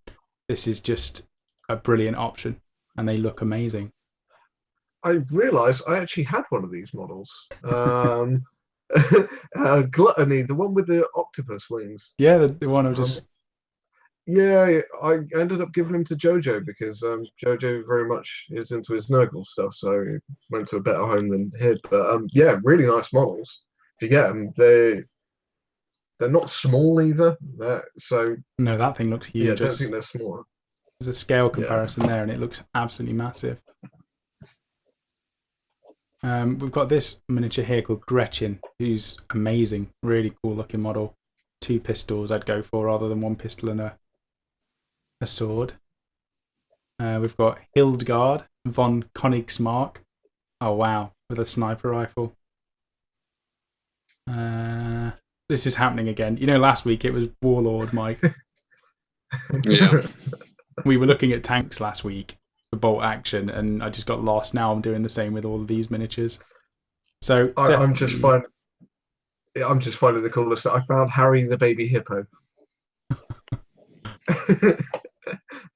this is just a brilliant option, and they look amazing. I realised I actually had one of these models. Gluttony, the one with the octopus wings. Yeah, the one I just. Yeah, I ended up giving him to Jojo because Jojo very much is into his Nurgle stuff, so he went to a better home than here. But yeah, really nice models. If you get them, they're not small either. So No, that thing looks yeah, I huge. don't think they're small. There's a scale Yeah. comparison there, and it looks absolutely massive. We've got this miniature here called Gretchen, who's amazing, really cool looking model. 2 pistols I'd go for rather than 1 pistol and a sword. We've got Hildegard von Königsmark. Oh wow, with a sniper rifle. This is happening again. You know, last week it was Warlord, Mike. Yeah. We were looking at tanks last week for bolt action, and I just got lost. Now I'm doing the same with all of these miniatures. So I'm just finding the coolest. I found Harry the baby hippo.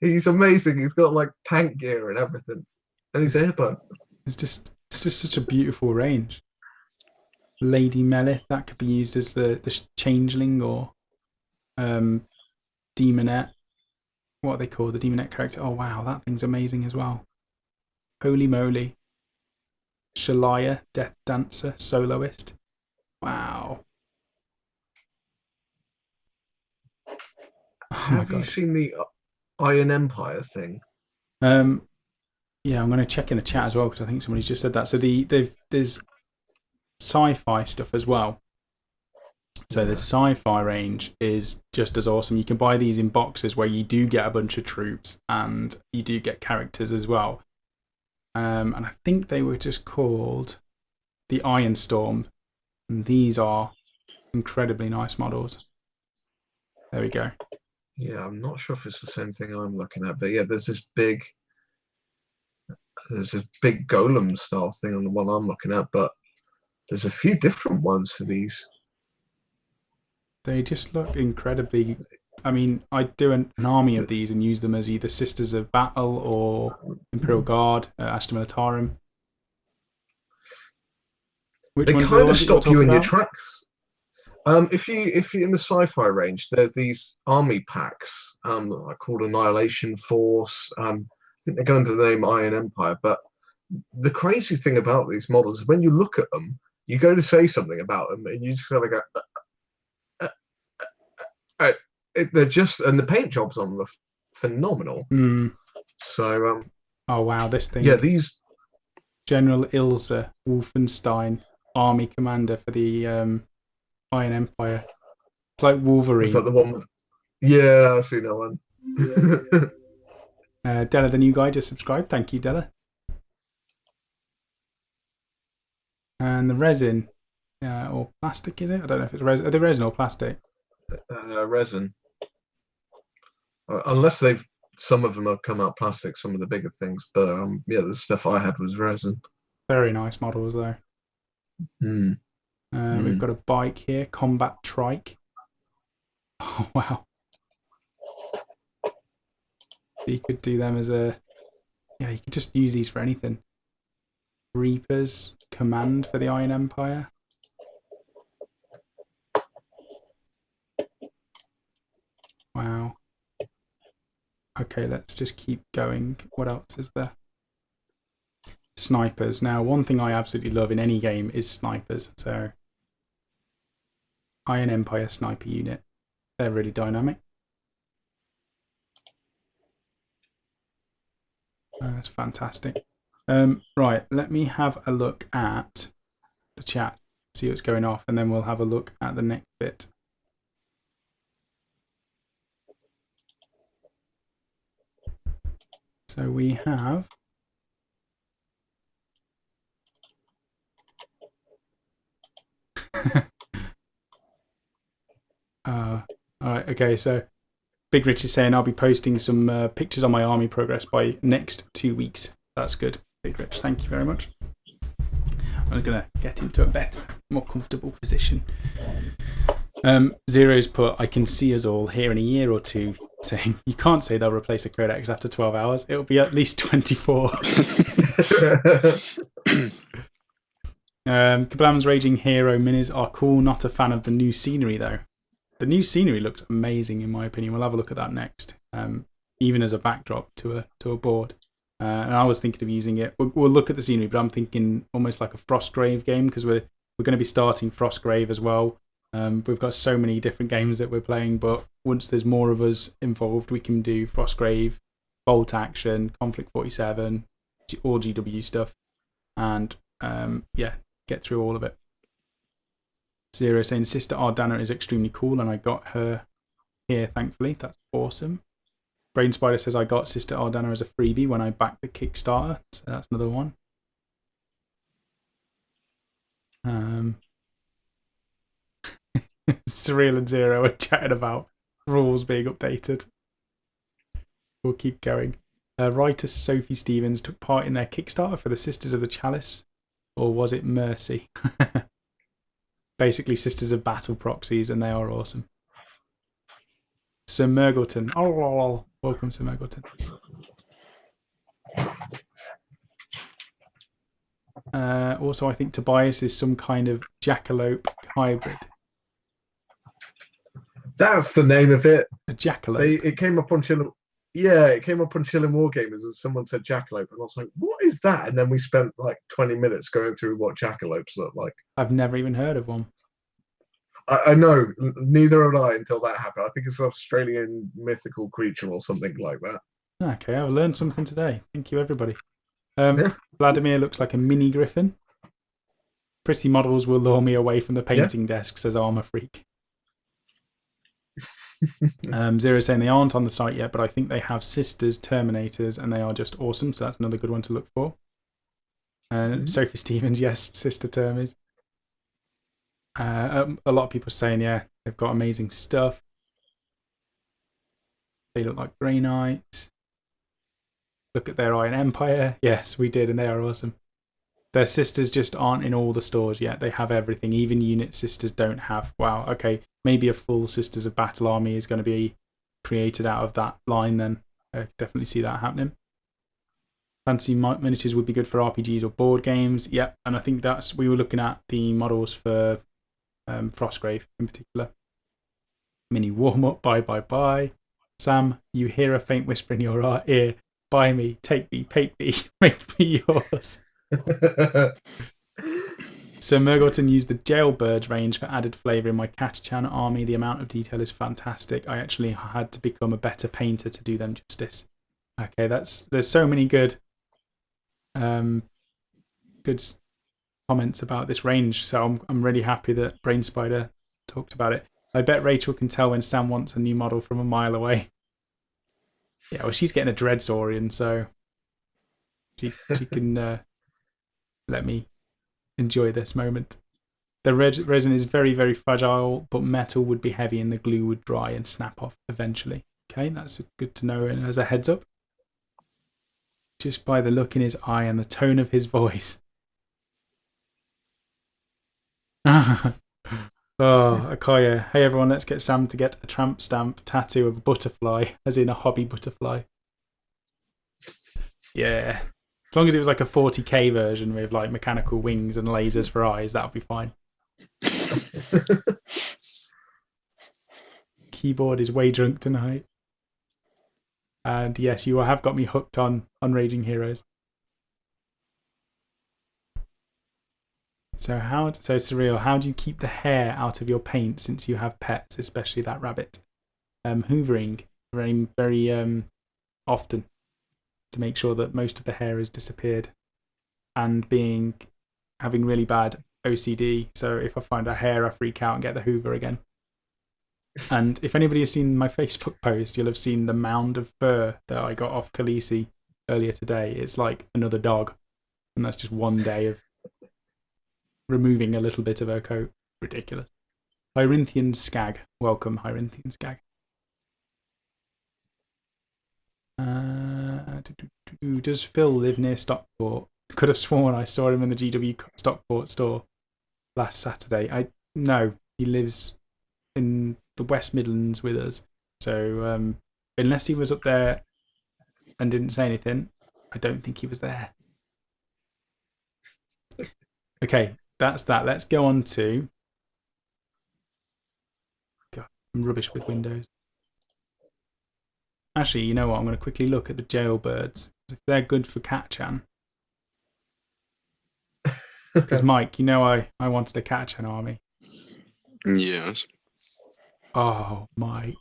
He's amazing. He's got like tank gear and everything, and he's a hippo. It's just such a beautiful range. Lady Melith, that could be used as the changeling or demonette. What are they called? The demonette character. Oh wow, that thing's amazing as well. Holy moly. Shalaya, Death Dancer, Soloist. Wow. Oh Have you seen the Iron Empire thing? Yeah, I'm going to check in the chat as well because I think somebody's just said that. So there's sci-fi stuff as well. So the sci-fi range is just as awesome. You can buy these in boxes where you do get a bunch of troops and you do get characters as well. And I think they were just called the Iron Storm. And these are incredibly nice models. There we go. Yeah, I'm not sure if it's the same thing I'm looking at, but yeah, there's this big golem style thing on the one I'm looking at, but there's a few different ones for these. They just look incredibly. I mean, I'd do an army of these and use them as either Sisters of Battle or Imperial Guard, Astra Militarum. They kind of stop you in your tracks. If you're in the sci-fi range, there's these army packs called Annihilation Force. I think they go under the name Iron Empire. But the crazy thing about these models is when you look at them, you go to say something about them, and you just kind of go. They're just, and the paint jobs on them are phenomenal. So oh wow, this thing. Yeah, these General Ilse Wolfenstein, Army Commander for the Iron Empire. It's like Wolverine. Is that the one? Yeah, I've seen that one. Della, the new guy, just subscribed. Thank you, Della. And the resin, or plastic, is it? I don't know if it's resin. Are they resin or plastic? Resin. Unless some of them have come out plastic, some of the bigger things. But yeah, the stuff I had was resin. Very nice models, though. We've got a bike here, Combat Trike. Oh, wow. You could do them as a... Yeah, you could just use these for anything. Reapers, Command for the Iron Empire. Wow. Okay, let's just keep going. What else is there? Snipers. Now, one thing I absolutely love in any game is snipers. So, Iron Empire sniper unit. They're really dynamic. That's fantastic. Right, let me have a look at the chat, see what's going off, and then we'll have a look at the next bit. So we have all right, okay, so Big Rich is saying I'll be posting some pictures on my army progress by next 2 weeks. That's good, Big Rich. Thank you very much. I'm going to get into a better, more comfortable position. Zero's put, I can see us all here in a year or two, saying you can't say they'll replace a codex after 12 hours. It'll be at least 24. Kablam's Raging Hero minis are cool. Not a fan of the new scenery, though. The new scenery looks amazing, in my opinion. We'll have a look at that next, even as a backdrop to a board. And I was thinking of using it. We'll look at the scenery, but I'm thinking almost like a Frostgrave game, because we're going to be starting Frostgrave as well. We've got so many different games that we're playing, but once there's more of us involved, we can do Frostgrave, Bolt Action, Conflict 47, all GW stuff, and get through all of it. Zero saying Sister Ardana is extremely cool, and I got her here, thankfully. That's awesome. Brain Spider says I got Sister Ardana as a freebie when I backed the Kickstarter, so that's another one. Surreal and Zero are chatting about rules being updated. We'll keep going. Writer Sophie Stevens took part in their Kickstarter for the Sisters of the Chalice, or was it Mercy? Basically, Sisters of Battle proxies, and they are awesome. Sir Mergleton. Oh, welcome, Sir Mergleton. Also, I think Tobias is some kind of jackalope hybrid. That's the name of it. A jackalope. It came up on Chilling. Yeah, it came up on Chilling Wargamers, and someone said jackalope, and I was like, "What is that?" And then we spent like 20 minutes going through what jackalopes look like. I've never even heard of one. I know, neither had I until that happened. I think it's an Australian mythical creature or something like that. Okay, I've learned something today. Thank you, everybody. Yeah. Vladimir looks like a mini griffin. Pretty models will lure me away from the painting desk, says Armour Freak. Zero saying they aren't on the site yet, but I think they have Sisters Terminators, and they are just awesome, so that's another good one to look for. Sophie Stevens, yes, Sister Termies. A lot of people saying, yeah, they've got amazing stuff. They look like Grey Knights. Look at their Iron Empire. Yes, we did, and they are awesome. Their Sisters just aren't in all the stores yet. They have everything. Even Unit Sisters don't have. Wow, okay. Maybe a full Sisters of Battle army is going to be created out of that line then. I definitely see that happening. Fantasy miniatures would be good for RPGs or board games. Yep, and I think we were looking at the models for Frostgrave in particular. Mini warm-up, bye. Sam, you hear a faint whisper in your ear. Buy me, take me, paint me, make me yours. So Mergleton used the Jailbirds range for added flavour in my Catachan army. The amount of detail is fantastic. I actually had to become a better painter to do them justice. Okay, there's so many good comments about this range, so I'm really happy that Brain Spider talked about it. I bet Rachel can tell when Sam wants a new model from a mile away. Yeah, well, she's getting a Dreadsaurian, so she can let me enjoy this moment. The resin is very, very fragile, but metal would be heavy and the glue would dry and snap off eventually. Okay, that's good to know as a heads up. Just by the look in his eye and the tone of his voice. Oh, Akoya. Hey everyone, let's get Sam to get a tramp stamp tattoo of a butterfly, as in a hobby butterfly. Yeah. As long as it was like a 40k version with like mechanical wings and lasers for eyes, that would be fine. Keyboard is way drunk tonight. And yes, you have got me hooked on Raging Heroes. So Surreal, how do you keep the hair out of your paint since you have pets, especially that rabbit? Hoovering very, very often to make sure that most of the hair has disappeared, and having really bad OCD. So if I find a hair, I freak out and get the Hoover again. And if anybody has seen my Facebook post, you'll have seen the mound of fur that I got off Khaleesi earlier today. It's like another dog, and that's just one day of removing a little bit of her coat. Ridiculous. Hyrinthian Skag. Welcome, Hyrinthian Skag. Does Phil live near Stockport? Could have sworn I saw him in the GW Stockport store last Saturday. No, he lives in the West Midlands with us. So unless he was up there and didn't say anything, I don't think he was there. Okay, that's that. Let's go on to... God, I'm rubbish with Windows. Actually, you know what? I'm going to quickly look at the jailbirds. If they're good for Catchan. Because Mike, you know I wanted a Catchan army. Yes. Oh my.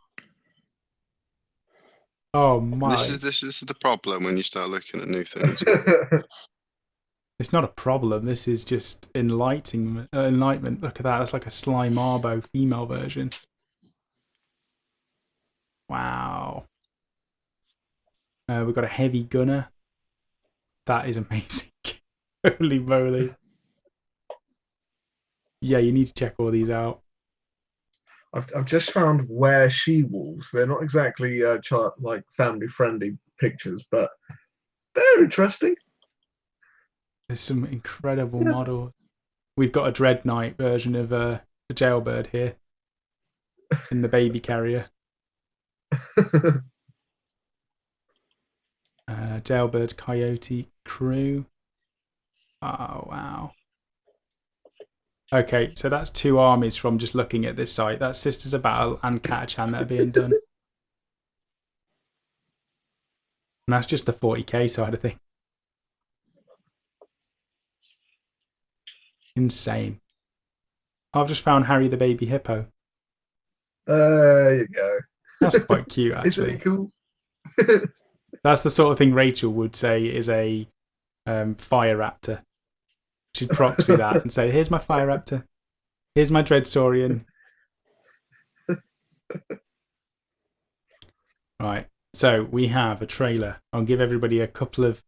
Oh my. This is the problem when you start looking at new things. It's not a problem. This is just enlightenment. Look at that. That's like a Sly Marbo female version. Wow. We've got a heavy gunner. That is amazing. Holy moly. Yeah, you need to check all these out. I've just found where she wolves. They're not exactly like family friendly pictures, but they're interesting. There's some incredible models. We've got a Dread Knight version of a jailbird here in the baby carrier. Jailbird's Coyote crew. Oh, wow. Okay, so that's 2 armies from just looking at this site. That's Sisters of Battle and Catachan that are being done. And that's just the 40k side of things. Insane. I've just found Harry the Baby Hippo. There you go. That's quite cute, actually. Isn't it cool? That's the sort of thing Rachel would say is a fire raptor. She'd proxy that and say, here's my fire raptor. Here's my Dreadsaurian. Right, so we have a trailer. I'll give everybody a couple of,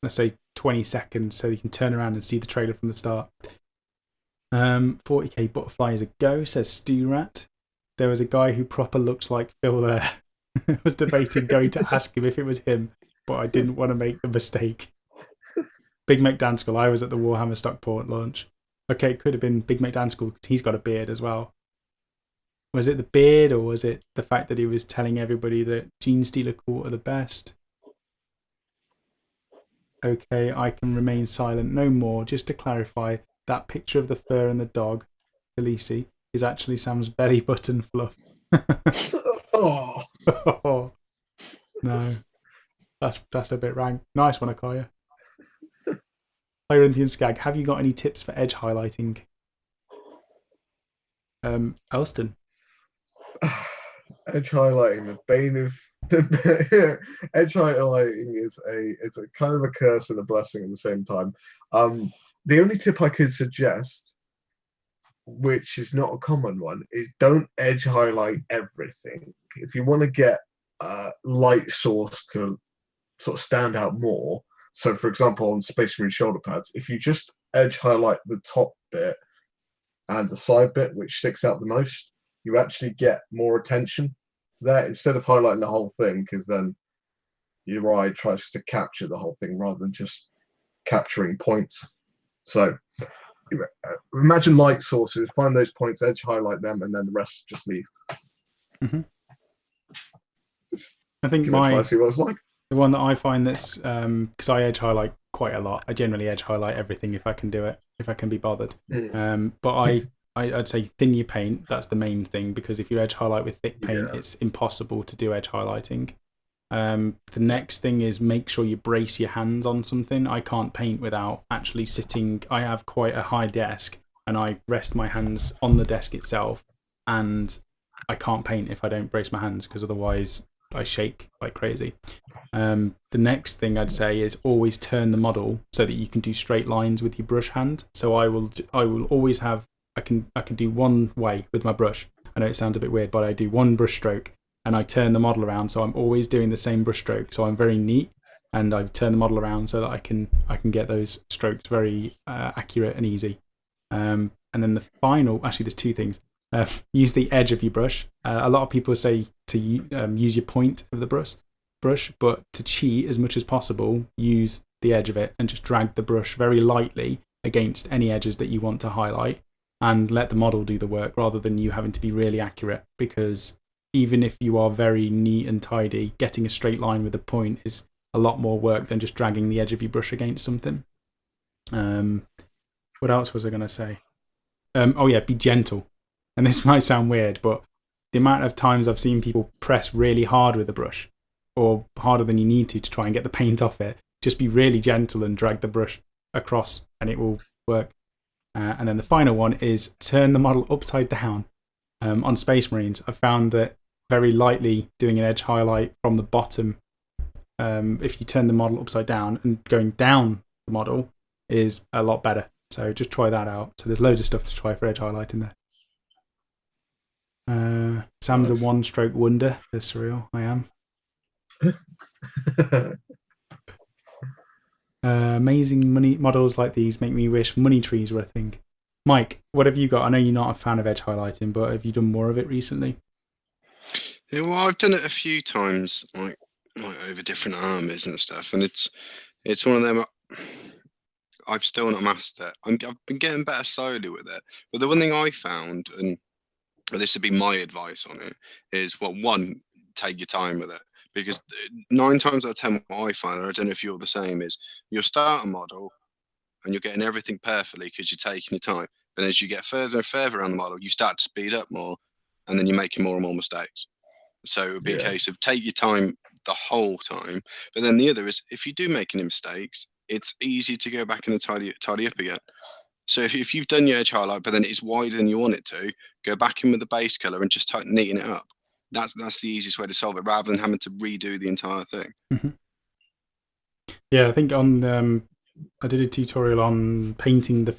let's say, 20 seconds so you can turn around and see the trailer from the start. 40k butterfly is a go, says Stu-Rat. There was a guy who proper looks like Phil there. I was debating going to ask him if it was him, but I didn't want to make the mistake. Big McDanskull, I was at the Warhammer Stockport launch. Okay, it could have been Big McDanskull because he's got a beard as well. Was it the beard or was it the fact that he was telling everybody that Gene Stealer Court are the best? Okay, I can remain silent no more. Just to clarify, that picture of the fur and the dog, Khaleesi, is actually Sam's belly button fluff. Oh. Oh, no. That's a bit rank. Nice one, Akaya. Irinthian Skag, have you got any tips for edge highlighting? Elston. Edge highlighting, the bane of edge highlighting is it's a kind of a curse and a blessing at the same time. The only tip I could suggest, which is not a common one, is don't edge highlight everything. If you want to get light source to sort of stand out more, so for example on Space Marine shoulder pads, if you just edge highlight the top bit and the side bit which sticks out the most, you actually get more attention there instead of highlighting the whole thing, because then your eye tries to capture the whole thing rather than just capturing points. So imagine light sources, find those points, edge highlight them, and then the rest just leave. Mm-hmm. I think I see what it's like. The one that I find that's because I edge highlight quite a lot. I generally edge highlight everything if I can do it, if I can be bothered. But I'd say thin your paint. That's the main thing, because if you edge highlight with thick paint, it's impossible to do edge highlighting. The next thing is make sure you brace your hands on something. I can't paint without actually sitting. I have quite a high desk, and I rest my hands on the desk itself, and I can't paint if I don't brace my hands, because otherwise I shake like crazy. The next thing I'd say is always turn the model so that you can do straight lines with your brush hand. So I will always have, I can do one way with my brush. I know it sounds a bit weird, but I do one brush stroke and I turn the model around, so I'm always doing the same brush stroke. So I'm very neat, and I turn the model around so that I can get those strokes very accurate and easy. And then the final, actually there's 2 things. Use the edge of your brush. A lot of people say to use your point of the brush. brush, but to cheat as much as possible, use the edge of it and just drag the brush very lightly against any edges that you want to highlight and let the model do the work rather than you having to be really accurate, because even if you are very neat and tidy, getting a straight line with a point is a lot more work than just dragging the edge of your brush against something. What else was I going to say? Oh yeah, be gentle. And this might sound weird, but the amount of times I've seen people press really hard with a brush, or harder than you need to try and get the paint off it, just be really gentle and drag the brush across and it will work. And then the final one is turn the model upside down. On Space Marines, I found that very lightly doing an edge highlight from the bottom, if you turn the model upside down and going down the model, is a lot better. So just try that out. So there's loads of stuff to try for edge highlighting there. Sam's a one-stroke wonder. That's surreal. I am. Amazing money models like these make me wish money trees were a thing. Mike, what have you got? I know you're not a fan of edge highlighting, but have you done more of it recently? Yeah, well, I've done it a few times, like over different armies and stuff, and it's one of them. I've still not mastered it. I've been getting better slowly with it. But the one thing I found, and this would be my advice on it, is one, take your time with it. Because 9 times out of 10, what I find, and I don't know if you're the same, is you'll start a model and you're getting everything perfectly because you're taking your time. But as you get further and further around the model, you start to speed up more, and then you're making more and more mistakes. So it would be a case of take your time the whole time. But then the other is, if you do make any mistakes, it's easy to go back and tidy up again. So if you've done your edge highlight, but then it's wider than you want it to, go back in with the base color and just neaten it up. That's the easiest way to solve it, rather than having to redo the entire thing. Mm-hmm. Yeah, I think I did a tutorial on painting the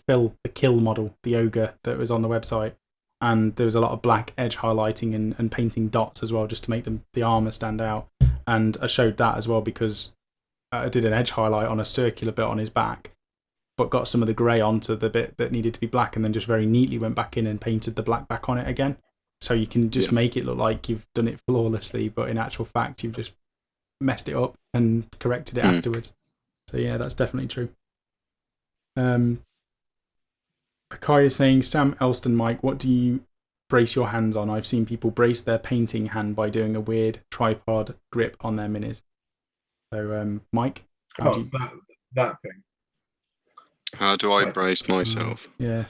kill model, the ogre that was on the website, and there was a lot of black edge highlighting and painting dots as well, just to make the armor stand out. And I showed that as well because I did an edge highlight on a circular bit on his back, but got some of the grey onto the bit that needed to be black, and then just very neatly went back in and painted the black back on it again. So you can just make it look like you've done it flawlessly, but in actual fact, you've just messed it up and corrected it afterwards. So yeah, that's definitely true. Akai is saying, Sam, Elston, Mike, what do you brace your hands on? I've seen people brace their painting hand by doing a weird tripod grip on their minis. So, Mike? That thing. How do I brace myself? Yeah.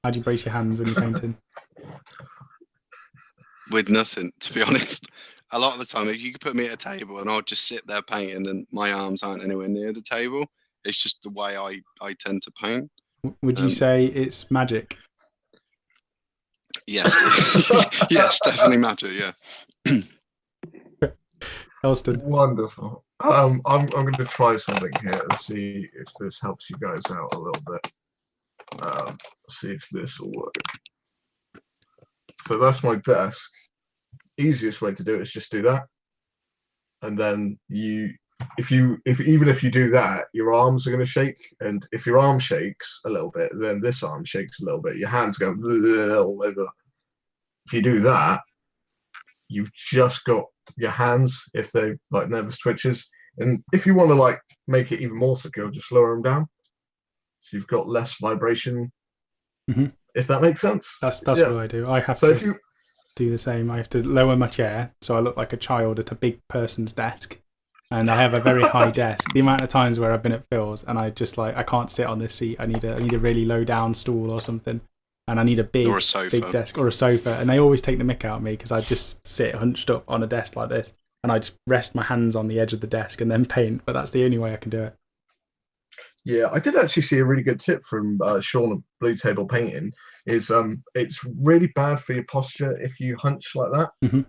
How do you brace your hands when you're painting? With nothing, to be honest. A lot of the time, if you could put me at a table and I'll just sit there painting and my arms aren't anywhere near the table, it's just the way I tend to paint. Would you say it's magic? Yes. Yes, definitely magic, yeah. Elston. Wonderful. I'm going to try something here and see if this helps you guys out a little bit. See if this will work. So that's my desk. Easiest way to do it is just do that, and then even if you do that, your arms are going to shake, and if your arm shakes a little bit, then this arm shakes a little bit. Your hands go all over. If you do that, you've just got your hands if they like nervous twitches, and if you want to like make it even more secure, just lower them down, so you've got less vibration. Mm-hmm. If that makes sense. That's what I do. I have to do the same. I have to lower my chair so I look like a child at a big person's desk, and I have a very high desk. The amount of times where I've been at Phil's and I just I can't sit on this seat. I need a really low down stool or something, and I need a big desk or a sofa. And they always take the mick out of me because I just sit hunched up on a desk like this, and I just rest my hands on the edge of the desk and then paint. But that's the only way I can do it. Yeah, I did actually see a really good tip from Sean of Blue Table Painting. Is it's really bad for your posture if you hunch like that. Mm-hmm.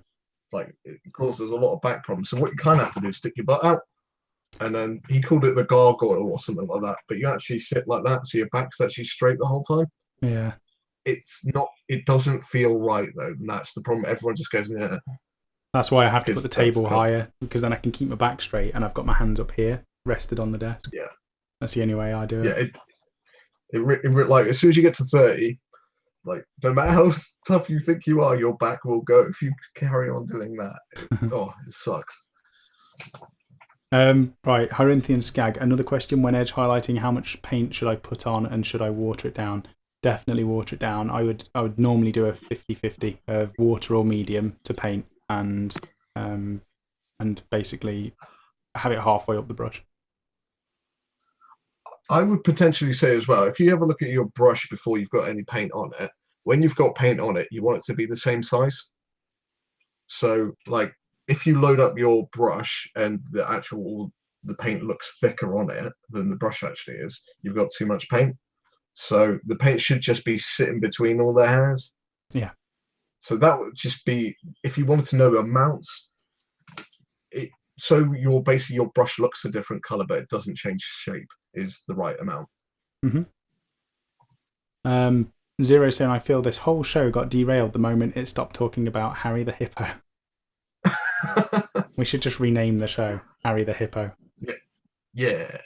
Like it causes a lot of back problems. So what you kind of have to do is stick your butt out, and then he called it the gargoyle or something like that. But you actually sit like that, so your back's actually straight the whole time. Yeah, it's not. It doesn't feel right though, and that's the problem. Everyone just goes, yeah. That's why I have to put the table higher, because then I can keep my back straight and I've got my hands up here, rested on the desk. Yeah, that's the only way I do it. Yeah, it like as soon as you get to 30. Like, no matter how tough you think you are, your back will go if you carry on doing that. It sucks. Right, Hyrunthian Skag. Another question: when edge highlighting, how much paint should I put on, and should I water it down? Definitely water it down. I would normally do a 50-50 of water or medium to paint, and basically have it halfway up the brush. I would potentially say as well, if you have a look at your brush before you've got any paint on it, when you've got paint on it, you want it to be the same size. So, like, if you load up your brush and the paint looks thicker on it than the brush actually is, you've got too much paint. So the paint should just be sitting between all the hairs. Yeah. So that would just be, if you wanted to know amounts, so your brush looks a different color, but it doesn't change shape, is the right amount. Zero saying, I feel this whole show got derailed the moment it stopped talking about Harry the Hippo. We should just rename the show Harry the Hippo. Yeah.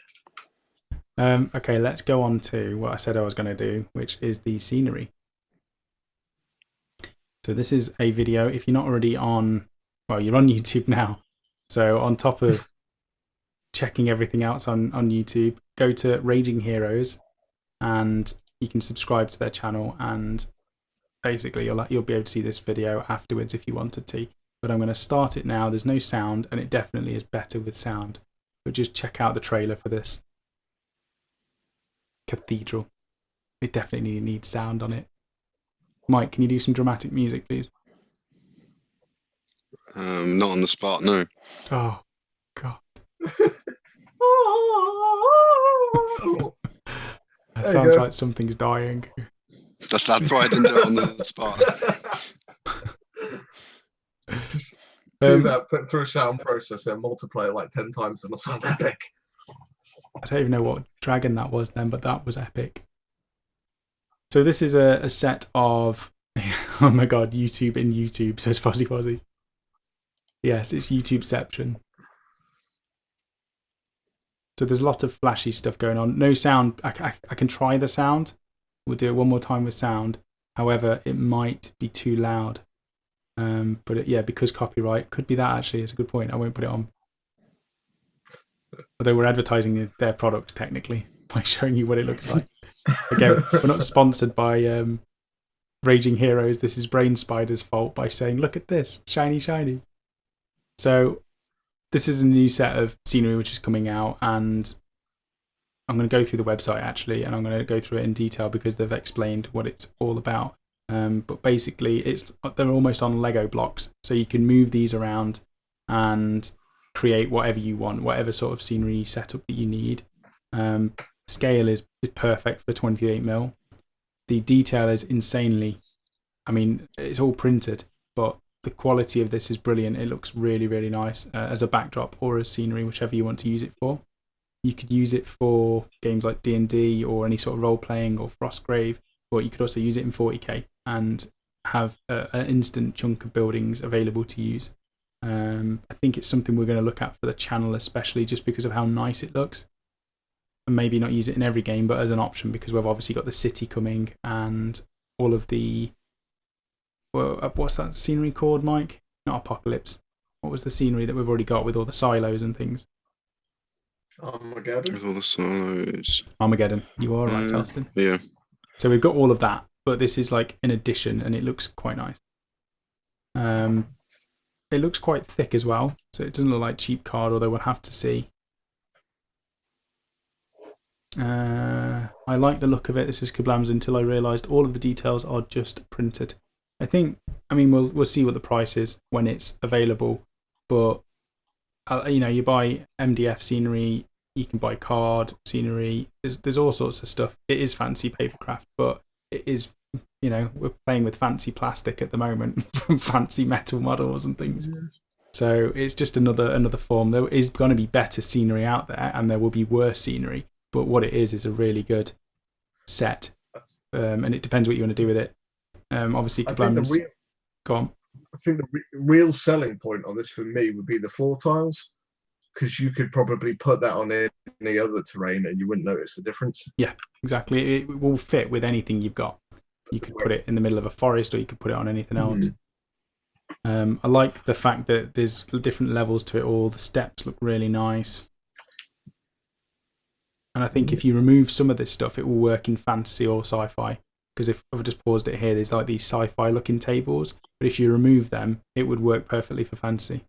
Okay, let's go on to what I said I was going to do, which is the scenery. So this is a video. If you're not already on, well, you're on YouTube now. So on top of checking everything else on YouTube, go to Raging Heroes, and you can subscribe to their channel, and basically you'll be able to see this video afterwards if you wanted to. But I'm going to start it now. There's no sound, and it definitely is better with sound. But just check out the trailer for this. Cathedral. It definitely needs sound on it. Mike, can you do some dramatic music, please? Not on the spot, no. Oh, God. That sounds like something's dying. That's why I didn't do it on the spot. Do that, put through a sound processor, multiply it like 10 times, and it'll sound epic. I don't even know what dragon that was then, but that was epic. So this is a set of... Oh my God, YouTube in YouTube, says Fuzzy Fuzzy. Yes, it's YouTubeception. So there's a lot of flashy stuff going on. No sound. I can try the sound. We'll do it one more time with sound. However, it might be too loud. But yeah, because copyright. Could be that actually. It's a good point. I won't put it on. Although we're advertising their product technically by showing you what it looks like. Again, we're not sponsored by Raging Heroes. This is Brain Spider's fault by saying, look at this. Shiny, shiny. So this is a new set of scenery which is coming out, and I'm going to go through the website actually, and I'm going to go through it in detail because they've explained what it's all about. But basically, they're almost on Lego blocks, so you can move these around and create whatever you want, whatever sort of scenery setup that you need. Scale is perfect for 28mm. The detail is insanely, I mean, it's all printed, but the quality of this is brilliant. It looks really, really nice as a backdrop or as scenery, whichever you want to use it for. You could use it for games like D&D or any sort of role-playing or Frostgrave, but you could also use it in 40k and have an instant chunk of buildings available to use. I think it's something we're going to look at for the channel, especially just because of how nice it looks. And maybe not use it in every game, but as an option, because we've obviously got the city coming and all of the... Well, what's that scenery called, Mike? Not Apocalypse. What was the scenery that we've already got with all the silos and things? Armageddon. With all the silos. Armageddon. You are right, Elston. Yeah. So we've got all of that, but this is like an addition, and it looks quite nice. It looks quite thick as well, so it doesn't look like cheap card, although we'll have to see. I like the look of it. This is Kablams until I realised all of the details are just printed. I mean, we'll see what the price is when it's available, but you know, you buy MDF scenery, you can buy card scenery. There's all sorts of stuff. It is fancy papercraft, but it is, you know, we're playing with fancy plastic at the moment from fancy metal models and things. So it's just another form. There is going to be better scenery out there, and there will be worse scenery. But what it is a really good set, and it depends what you want to do with it. Obviously, Kablams. Go on. I think the real selling point on this for me would be the floor tiles, because you could probably put that on any other terrain and you wouldn't notice the difference. Yeah, exactly. It will fit with anything you've got. You could put it in the middle of a forest, or you could put it on anything else. I like the fact that there's different levels to it all. The steps look really nice. And I think if you remove some of this stuff, it will work in fantasy or sci-fi. Because if I've just paused it here, there's like these sci-fi looking tables. But if you remove them, it would work perfectly for fantasy.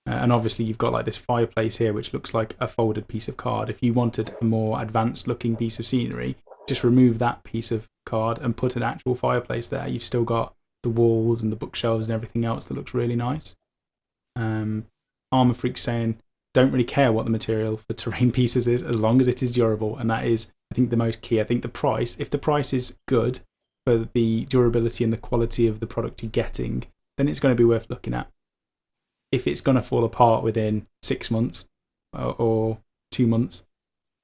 And obviously you've got like this fireplace here, which looks like a folded piece of card. If you wanted a more advanced looking piece of scenery, just remove that piece of card and put an actual fireplace there. You've still got the walls and the bookshelves and everything else that looks really nice. Armor Freak saying, don't really care what the material for terrain pieces is as long as it is durable. And that is, I think, the most key. I think the price, if the price is good for the durability and the quality of the product you're getting, then it's going to be worth looking at. If it's going to fall apart within 6 months or 2 months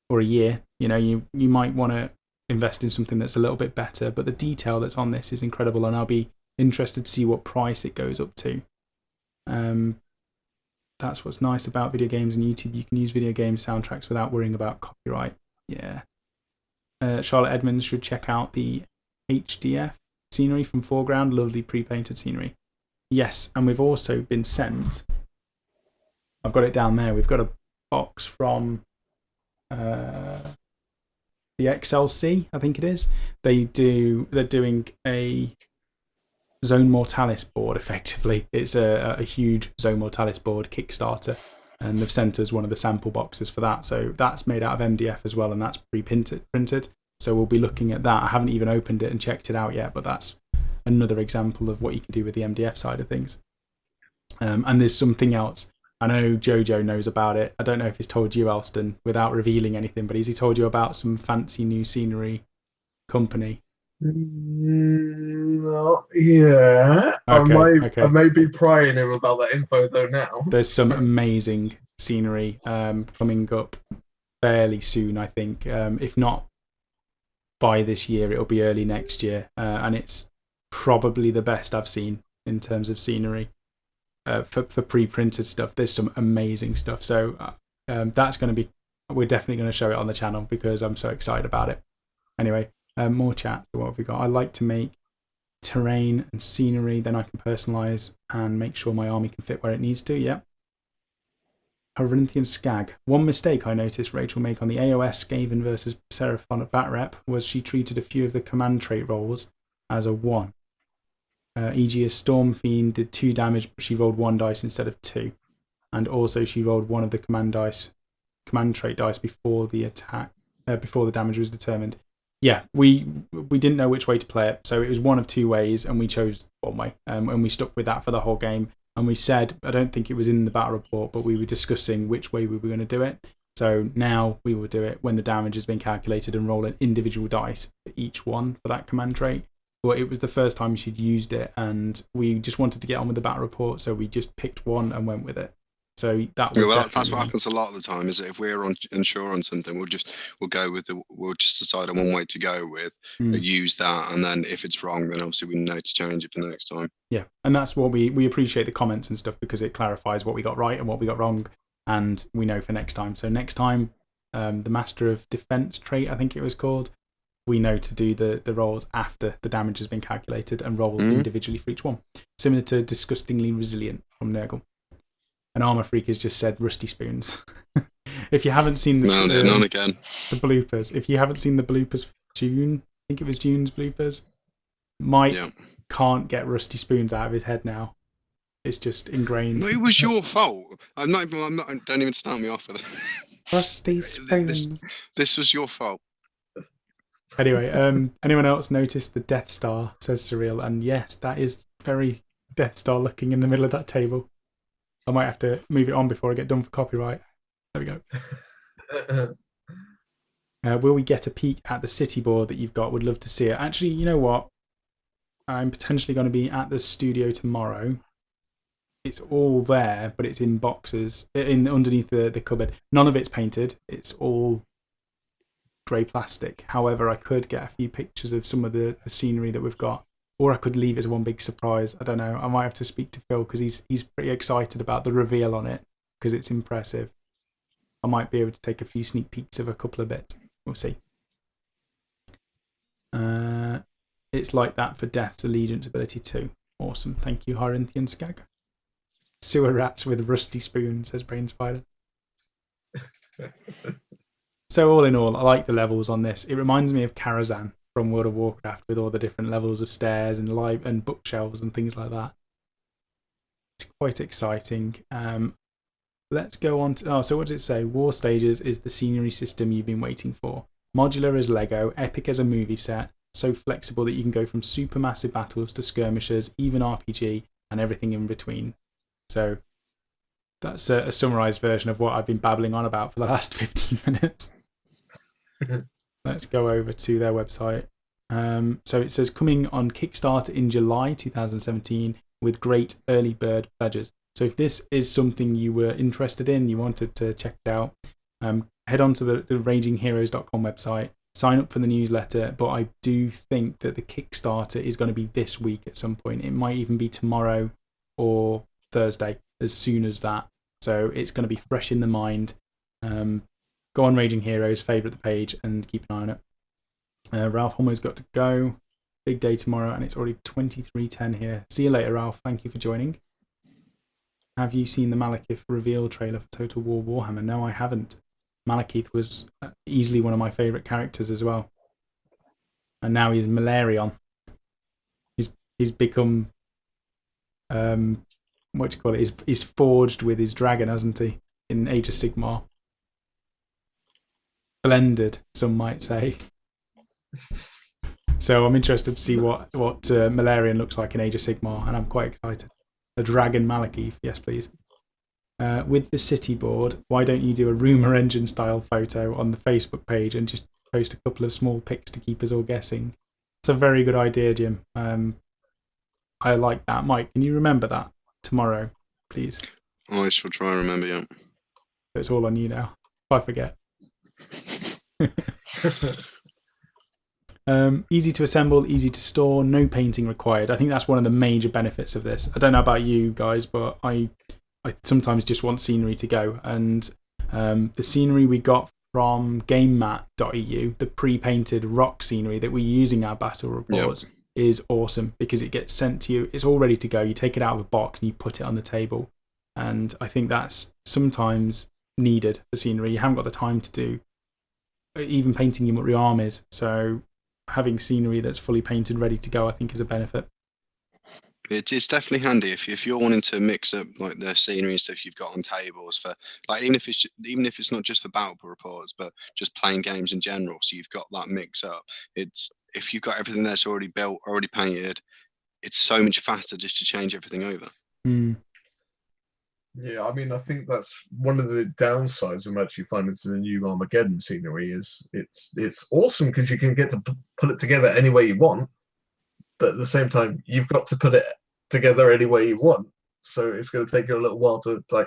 or a year, you might want to invest in something that's a little bit better. But the detail that's on this is incredible, and I'll be interested to see what price it goes up to. That's what's nice about video games and YouTube. You can use video game soundtracks without worrying about copyright. Yeah. Charlotte Edmonds should check out the HDF scenery from Foreground. Lovely pre-painted scenery. Yes, and we've also been sent, I've got it down there, we've got a box from the XLC, I think it is. They're doing a Zone Mortalis board, effectively. It's a huge Zone Mortalis board Kickstarter, and they've sent us one of the sample boxes for that. So that's made out of MDF as well, and that's pre-printed. So we'll be looking at that. I haven't even opened it and checked it out yet, but that's another example of what you can do with the MDF side of things. And there's something else. I know Jojo knows about it. I don't know if he's told you, Elston, without revealing anything, but has he told you about some fancy new scenery company? Not yet. Okay. I may be prying him about that info though now. There's some amazing scenery coming up fairly soon, I think. If not by this year, it'll be early next year. And it's probably the best I've seen in terms of scenery. For pre-printed stuff, there's some amazing stuff. So that's going to be, we're definitely going to show it on the channel because I'm so excited about it. Anyway, more chat. So what have we got? I like to make terrain and scenery, then I can personalize and make sure my army can fit where it needs to. Yeah. Corinthian Skag. One mistake I noticed Rachel make on the AOS Skaven versus Seraphon at BatRep was she treated a few of the command trait rolls as a 1. E.g. a Storm Fiend did 2 damage, but she rolled 1 dice instead of 2. And also she rolled one of the command trait dice before the attack, before the damage was determined. Yeah, we didn't know which way to play it, so it was one of 2 ways, and we chose one way, and we stuck with that for the whole game. And we said, I don't think it was in the battle report, but we were discussing which way we were going to do it. So now we will do it when the damage has been calculated and roll an individual dice for each one for that command trait. But it was the first time she'd used it, and we just wanted to get on with the battle report, so we just picked one and went with it. So that was that's what happens a lot of the time. Is that if we're unsure on something, we'll just decide on one way to go with, use that, and then if it's wrong, then obviously we know to change it for the next time. Yeah, and that's what we appreciate the comments and stuff because it clarifies what we got right and what we got wrong, and we know for next time. So next time, the Master of Defense trait, I think it was called. We know to do the rolls after the damage has been calculated and roll individually for each one. Similar to Disgustingly Resilient from Nurgle. And Armor Freak has just said rusty spoons. If you haven't seen the bloopers, if you haven't seen the bloopers for June, I think it was June's bloopers, Mike can't get rusty spoons out of his head now. It's just ingrained. No, it was your fault. I'm not. Don't even start me off with it. Rusty spoons. This was your fault. Anyway, anyone else notice the Death Star, says Surreal, and yes, that is very Death Star looking in the middle of that table. I might have to move it on before I get done for copyright. There we go. Will we get a peek at the city board that you've got? Would love to see it. Actually, you know what? I'm potentially going to be at the studio tomorrow. It's all there, but it's in boxes, underneath the cupboard. None of it's painted. It's all grey plastic. However, I could get a few pictures of some of the scenery that we've got, or I could leave it as one big surprise. I don't know. I might have to speak to Phil because he's pretty excited about the reveal on it because it's impressive. I might be able to take a few sneak peeks of a couple of bits. We'll see. It's like that for Death's Allegiance ability too. Awesome. Thank you, Horinthian Skag. Sewer rats with rusty spoon, says Brain Spider. So all in all, I like the levels on this. It reminds me of Karazhan from World of Warcraft with all the different levels of stairs and bookshelves and things like that. It's quite exciting. Let's go on to... so what does it say? WarStages is the scenery system you've been waiting for. Modular as Lego, epic as a movie set, so flexible that you can go from supermassive battles to skirmishers, even RPG, and everything in between. So that's a summarised version of what I've been babbling on about for the last 15 minutes. Let's go over to their website. So it says coming on Kickstarter in July 2017 with great early bird pledges. So if this is something you were interested in, you wanted to check it out, head on to the ragingheroes.com website, sign up for the newsletter. But I do think that the Kickstarter is going to be this week at some point. It might even be tomorrow or Thursday, as soon as that. So it's going to be fresh in the mind. Go on Raging Heroes, favourite the page, and keep an eye on it. Ralph Homer's got to go. Big day tomorrow, and it's already 23:10 here. See you later, Ralph. Thank you for joining. Have you seen the Malekith reveal trailer for Total War Warhammer? No, I haven't. Malekith was easily one of my favourite characters as well. And now he's Malarion. He's become... what do you call it? He's forged with his dragon, hasn't he? In Age of Sigmar. Blended, some might say. So I'm interested to see what Malarian looks like in Age of Sigmar, and I'm quite excited. A dragon Malekith, yes please. With the city board, why don't you do a rumour engine style photo on the Facebook page and just post a couple of small pics to keep us all guessing? It's a very good idea, Jim. I like that. Mike, can you remember that tomorrow, please? I shall try and remember, yeah. So it's all on you now, if I forget. Easy to assemble, easy to store, no painting required. I think that's one of the major benefits of this. I don't know about you guys, but I sometimes just want scenery to go. And the scenery we got from GameMat.eu, the pre-painted rock scenery that we're using our battle reports, is awesome because it gets sent to you. It's all ready to go. You take it out of a box and you put it on the table. And I think that's sometimes needed for scenery. You haven't got the time to do even painting your armies. So having scenery that's fully painted, ready to go, I think is a benefit. It's definitely handy if you're wanting to mix up like the scenery and stuff you've got on tables for like even if it's not just for battle reports but just playing games in general. So you've got that mix up. It's if you've got everything that's already built, already painted, it's so much faster just to change everything over. Yeah, I mean, I think that's one of the downsides of actually finding the new Armageddon scenery is it's awesome because you can get to put it together any way you want, but at the same time you've got to put it together any way you want. So it's going to take you a little while to like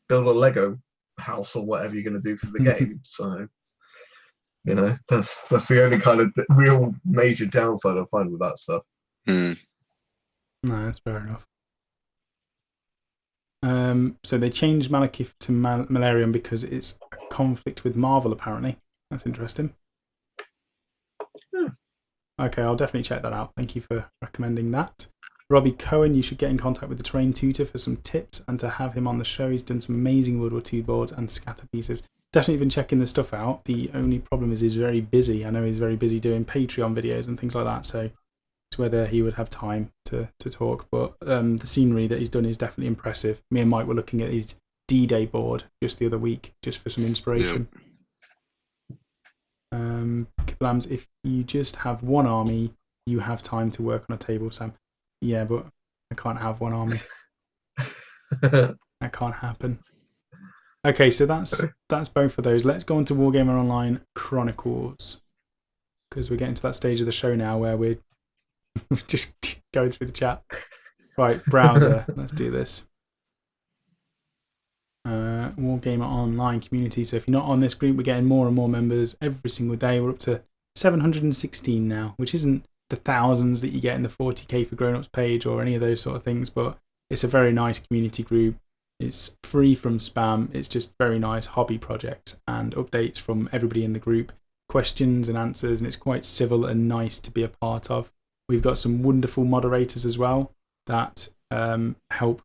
build a Lego house or whatever you're going to do for the game. So you know that's the only kind of real major downside I find with that stuff. No, that's fair enough. So they changed Malekith to Malarion because it's a conflict with Marvel, apparently. That's interesting. Okay, I'll definitely check that out. Thank you for recommending that. Robbie Cohen, you should get in contact with the Terrain Tutor for some tips and to have him on the show. He's done some amazing World War II boards and scatter pieces. Definitely been checking this stuff out. The only problem is he's very busy. I know he's very busy doing Patreon videos and things like that, so it's whether he would have time to talk. But the scenery that he's done is definitely impressive. Me and Mike were looking at his D-Day board just the other week, just for some inspiration. Kiblams, if you just have one army, you have time to work on a table, Sam. Yeah, but I can't have one army. That can't happen. Okay, so that's both of those. Let's go on to Wargamer Online Chronicles, because we're getting to that stage of the show now where we're just going through the chat. Right, browser. Let's do this. Wargamer Online community. So if you're not on this group, we're getting more and more members every single day. We're up to 716 now, which isn't the thousands that you get in the 40k for grown-ups page or any of those sort of things, but it's a very nice community group. It's free from spam. It's just very nice hobby projects and updates from everybody in the group, questions and answers, and it's quite civil and nice to be a part of. We've got some wonderful moderators as well. that help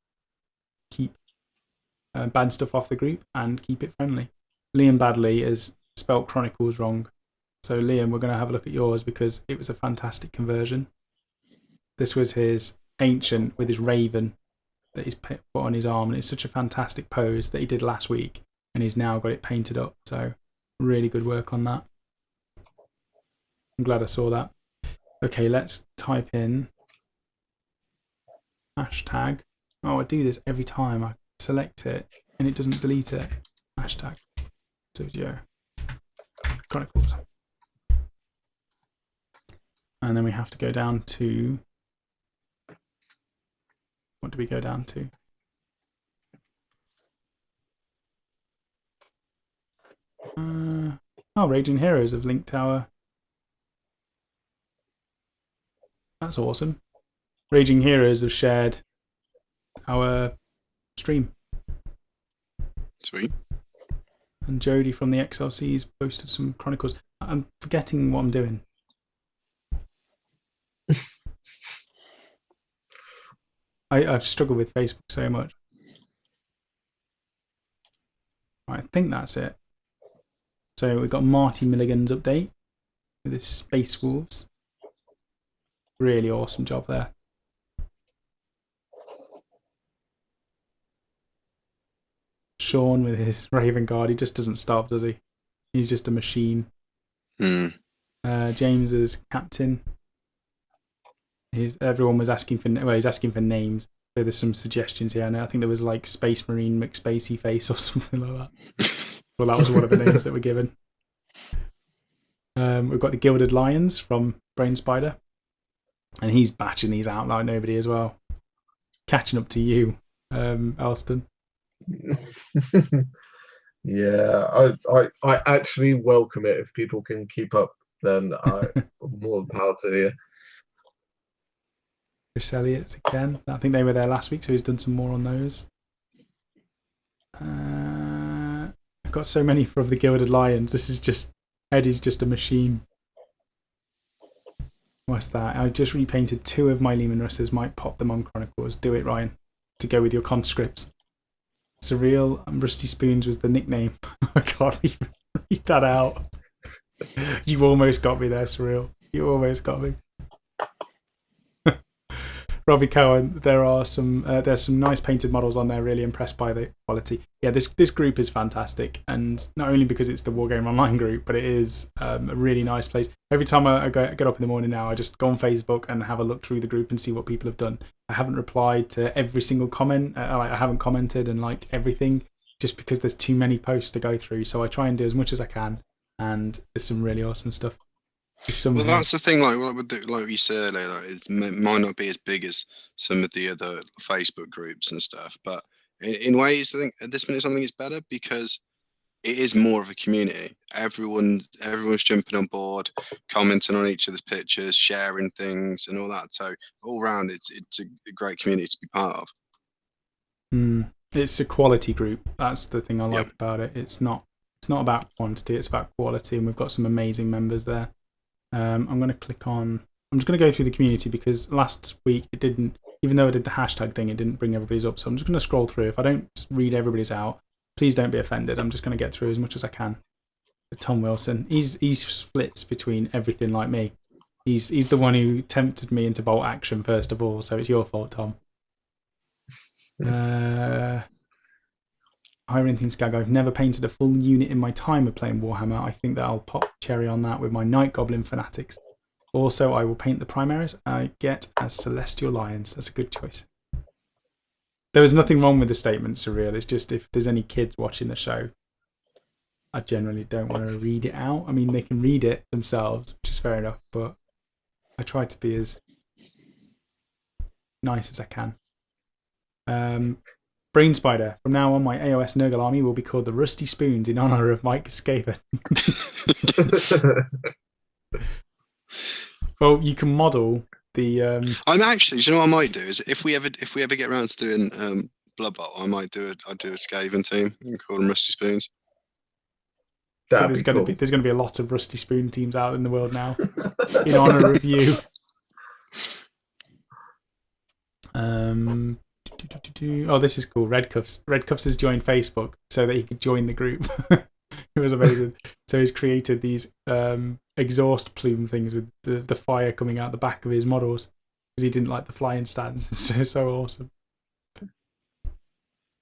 keep bad stuff off the group and keep it friendly. Liam Badley has spelt Chronicles wrong. So Liam, we're going to have a look at yours because it was a fantastic conversion. This was his ancient with his raven that he's put on his arm, and it's such a fantastic pose that he did last week, and he's now got it painted up. So really good work on that. I'm glad I saw that. Okay, let's type in hashtag. Oh, I do this every time. I select it and it doesn't delete it. Hashtag studio Chronicles. And then we have to go down to, what do we go down to? Raging Heroes have linked our. That's awesome. Raging Heroes have shared our stream. Sweet. And Jody from the XLC's posted some Chronicles. I'm forgetting what I'm doing. I've struggled with Facebook so much. I think that's it. So we've got Marty Milligan's update with his Space Wolves. Really awesome job there. Sean with his Raven Guard. He just doesn't stop, does he? He's just a machine. James is captain. Everyone was asking for. Well, he's asking for names. So there's some suggestions here. I think there was like Space Marine McSpacey Face or something like that. Well, that was one of the names that were given. We've got the Gilded Lions from Brain Spider, and he's batching these out like nobody as well. Catching up to you, Elston. Yeah, I actually welcome it. If people can keep up, then I'm more than proud to hear. Chris Elliott again. I think they were there last week, so he's done some more on those. I've got so many from the Gilded Lions. This is just Eddie's just a machine. What's that? I've just repainted 2 of my Lehman Russes. Might pop them on Chronicles. Do it, Ryan, to go with your conscripts. Surreal and Rusty Spoons was the nickname. I can't even read that out. You almost got me there, Surreal. You almost got me. Robbie Cohen, there's some nice painted models on there. Really impressed by the quality. Yeah, this group is fantastic, and not only because it's the Wargame Online group, but it is a really nice place. Every time I get up in the morning now, I just go on Facebook and have a look through the group and see what people have done. I haven't replied to every single comment. I haven't commented and liked everything just because there's too many posts to go through. So I try and do as much as I can, and there's some really awesome stuff. Well, that's the thing. Like you said earlier, it might not be as big as some of the other Facebook groups and stuff, but in ways, I think at this minute something is better because it is more of a community. Everyone's jumping on board, commenting on each other's pictures, sharing things, and all that. So all round, it's a great community to be part of. It's a quality group. That's the thing I like about it. It's not about quantity. It's about quality, and we've got some amazing members there. I'm going to click on. I'm just going to go through the community because last week it didn't. Even though I did the hashtag thing, it didn't bring everybody's up. So I'm just going to scroll through. If I don't read everybody's out, please don't be offended. I'm just going to get through as much as I can. Tom Wilson, he splits between everything like me. He's the one who tempted me into bolt action first of all. So it's your fault, Tom. Irene Skag, I've never painted a full unit in my time of playing Warhammer. I think that I'll pop cherry on that with my Night Goblin Fanatics. Also, I will paint the primaries I get as Celestial Lions. That's a good choice. There was nothing wrong with the statement, Surreal. It's just if there's any kids watching the show, I generally don't want to read it out. I mean, they can read it themselves, which is fair enough, but I try to be as nice as I can. Brain Spider. From now on, my AOS Nurgle army will be called the Rusty Spoons in honour of Mike Scaven. Well, you can model the. I'm actually. Do you know what I might do? Is if we ever get around to doing Blood Bowl, I'd do a Skaven team and call them Rusty Spoons. There's going to be a lot of Rusty Spoon teams out in the world now in honour of you. Oh, this is cool. Red Cuffs. Red Cuffs has joined Facebook so that he could join the group. It was amazing. So he's created these exhaust plume things with the fire coming out the back of his models because he didn't like the flying stands. It's so awesome.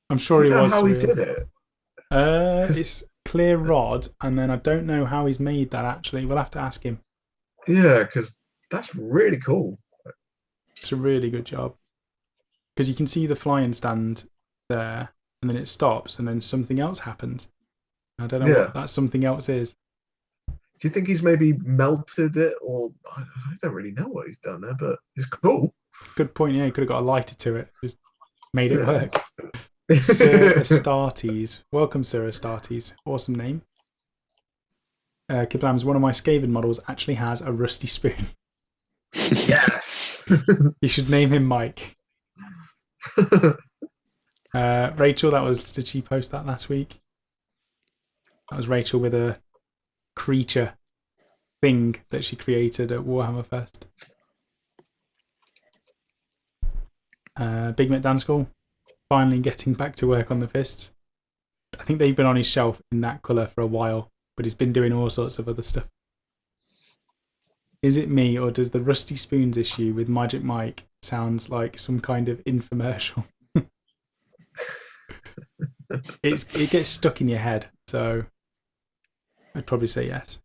I'm sure Do you he know was how he real. did it? It's clear rod, and then I don't know how he's made that actually. We'll have to ask him. Yeah, because that's really cool. It's a really good job. Because you can see the flying stand there, and then it stops, and then something else happens. I don't know what that something else is. Do you think he's maybe melted it, or I don't really know what he's done there, but it's cool. Good point, yeah. He could have got a lighter to it. Just made it work. Yeah. Sir Astartes. Welcome, Sir Astartes. Awesome name. Kiblams, one of my Skaven models actually has a rusty spoon. Yes. You should name him Mike. Rachel, did she post that last week? That was Rachel with a creature thing that she created at Warhammer Fest. Big Mick Danskell, finally getting back to work on the fists. I think they've been on his shelf in that colour for a while, but he's been doing all sorts of other stuff. Is it me, or does the Rusty Spoons issue with Magic Mike sounds like some kind of infomercial? It gets stuck in your head, so I'd probably say yes.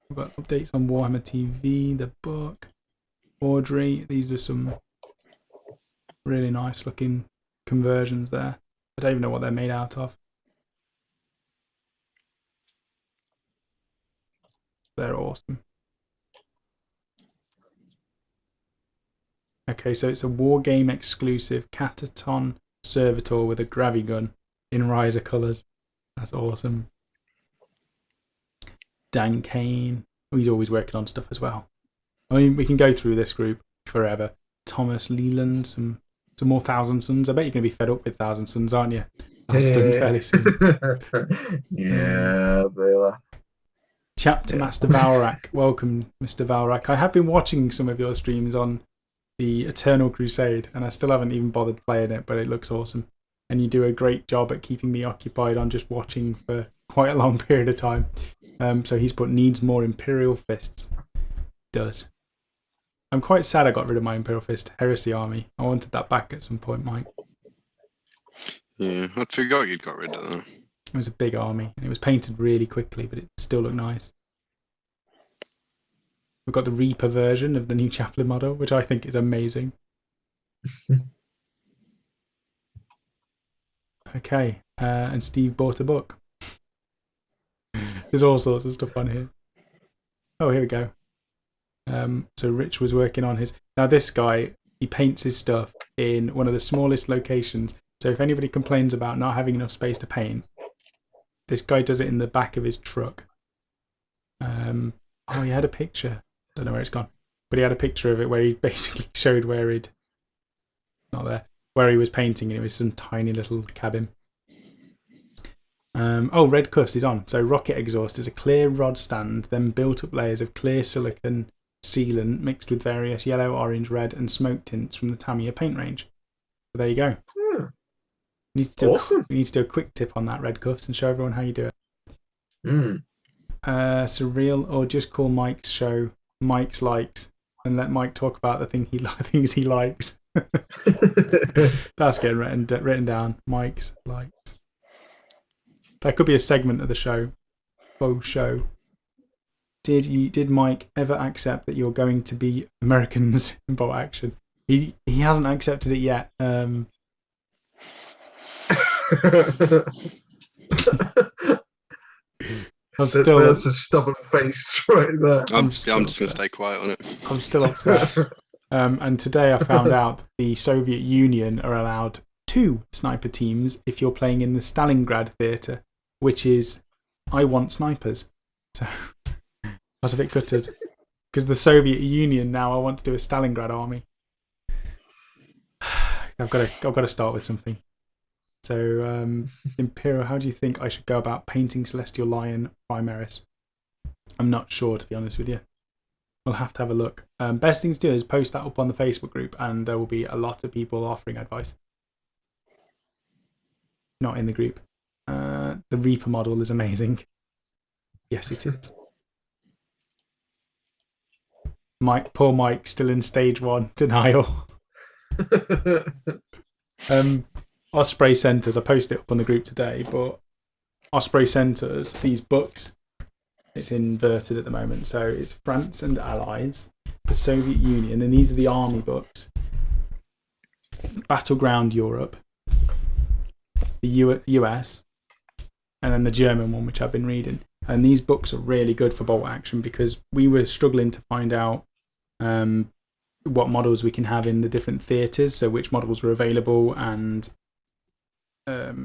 We've got updates on Warhammer TV, the book, Audrey. These were some really nice looking conversions there. I don't even know what they're made out of. They're awesome. Okay, so it's a Wargame exclusive Cataton Servitor with a Gravy Gun in Riser colours. That's awesome. Dan Kane. Oh, he's always working on stuff as well. I mean, we can go through this group forever. Thomas Leland, some more Thousand Suns. I bet you're going to be fed up with Thousand Suns, aren't you? That's done fairly soon. Yeah, they are. Chapter Master Valrak. Welcome, Mr. Valrak. I have been watching some of your streams on the Eternal Crusade, and I still haven't even bothered playing it, but it looks awesome. And you do a great job at keeping me occupied on just watching for quite a long period of time. So he's put needs more Imperial Fists. Does. I'm quite sad I got rid of my Imperial Fist Heresy army. I wanted that back at some point, Mike. Yeah, I forgot you'd got rid of that. It was a big army, and it was painted really quickly, but it still looked nice. We've got the Reaper version of the new Chaplain model, which I think is amazing. Okay, and Steve bought a book. There's all sorts of stuff on here. Oh, here we go. So Rich was working on his... Now this guy, he paints his stuff in one of the smallest locations. So if anybody complains about not having enough space to paint, this guy does it in the back of his truck. Oh, he had a picture. Don't know where it's gone. But he had a picture of it where he basically showed where he'd... Not there. Where he was painting, and it was some tiny little cabin. Oh, Red Cuffs is on. So rocket exhaust is a clear rod stand, then built up layers of clear silicon sealant mixed with various yellow, orange, red and smoke tints from the Tamiya paint range. So there you go. We need to do a quick tip on that, Red Cuffs, and show everyone how you do it. Surreal, or just call Mike's show Mike's Likes and let Mike talk about the things he likes. That's getting written down. Mike's Likes. That could be a segment of the show. Faux show. Did Mike ever accept that you're going to be Americans in bolt action? He hasn't accepted it yet. There's a stubborn face right there. I'm just going to stay quiet on it. I'm still upset. And today I found out that the Soviet Union are allowed 2 sniper teams if you're playing in the Stalingrad theatre, which is, I want snipers. So I was a bit gutted. Because the Soviet Union now, I want to do a Stalingrad army. I've got to start with something. So, Imperial, how do you think I should go about painting Celestial Lion Primaris? I'm not sure, to be honest with you. We'll have to have a look. Best thing to do is post that up on the Facebook group, and there will be a lot of people offering advice. Not in the group. The Reaper model is amazing. Yes, it is. Poor Mike, still in stage 1 denial. Osprey Centres, I posted it up on the group today, but Osprey Centres, these books, it's inverted at the moment. So it's France and Allies, the Soviet Union, and these are the army books. Battleground Europe, the US, and then the German one, which I've been reading. And these books are really good for bolt action because we were struggling to find out what models we can have in the different theatres, so which models were available. And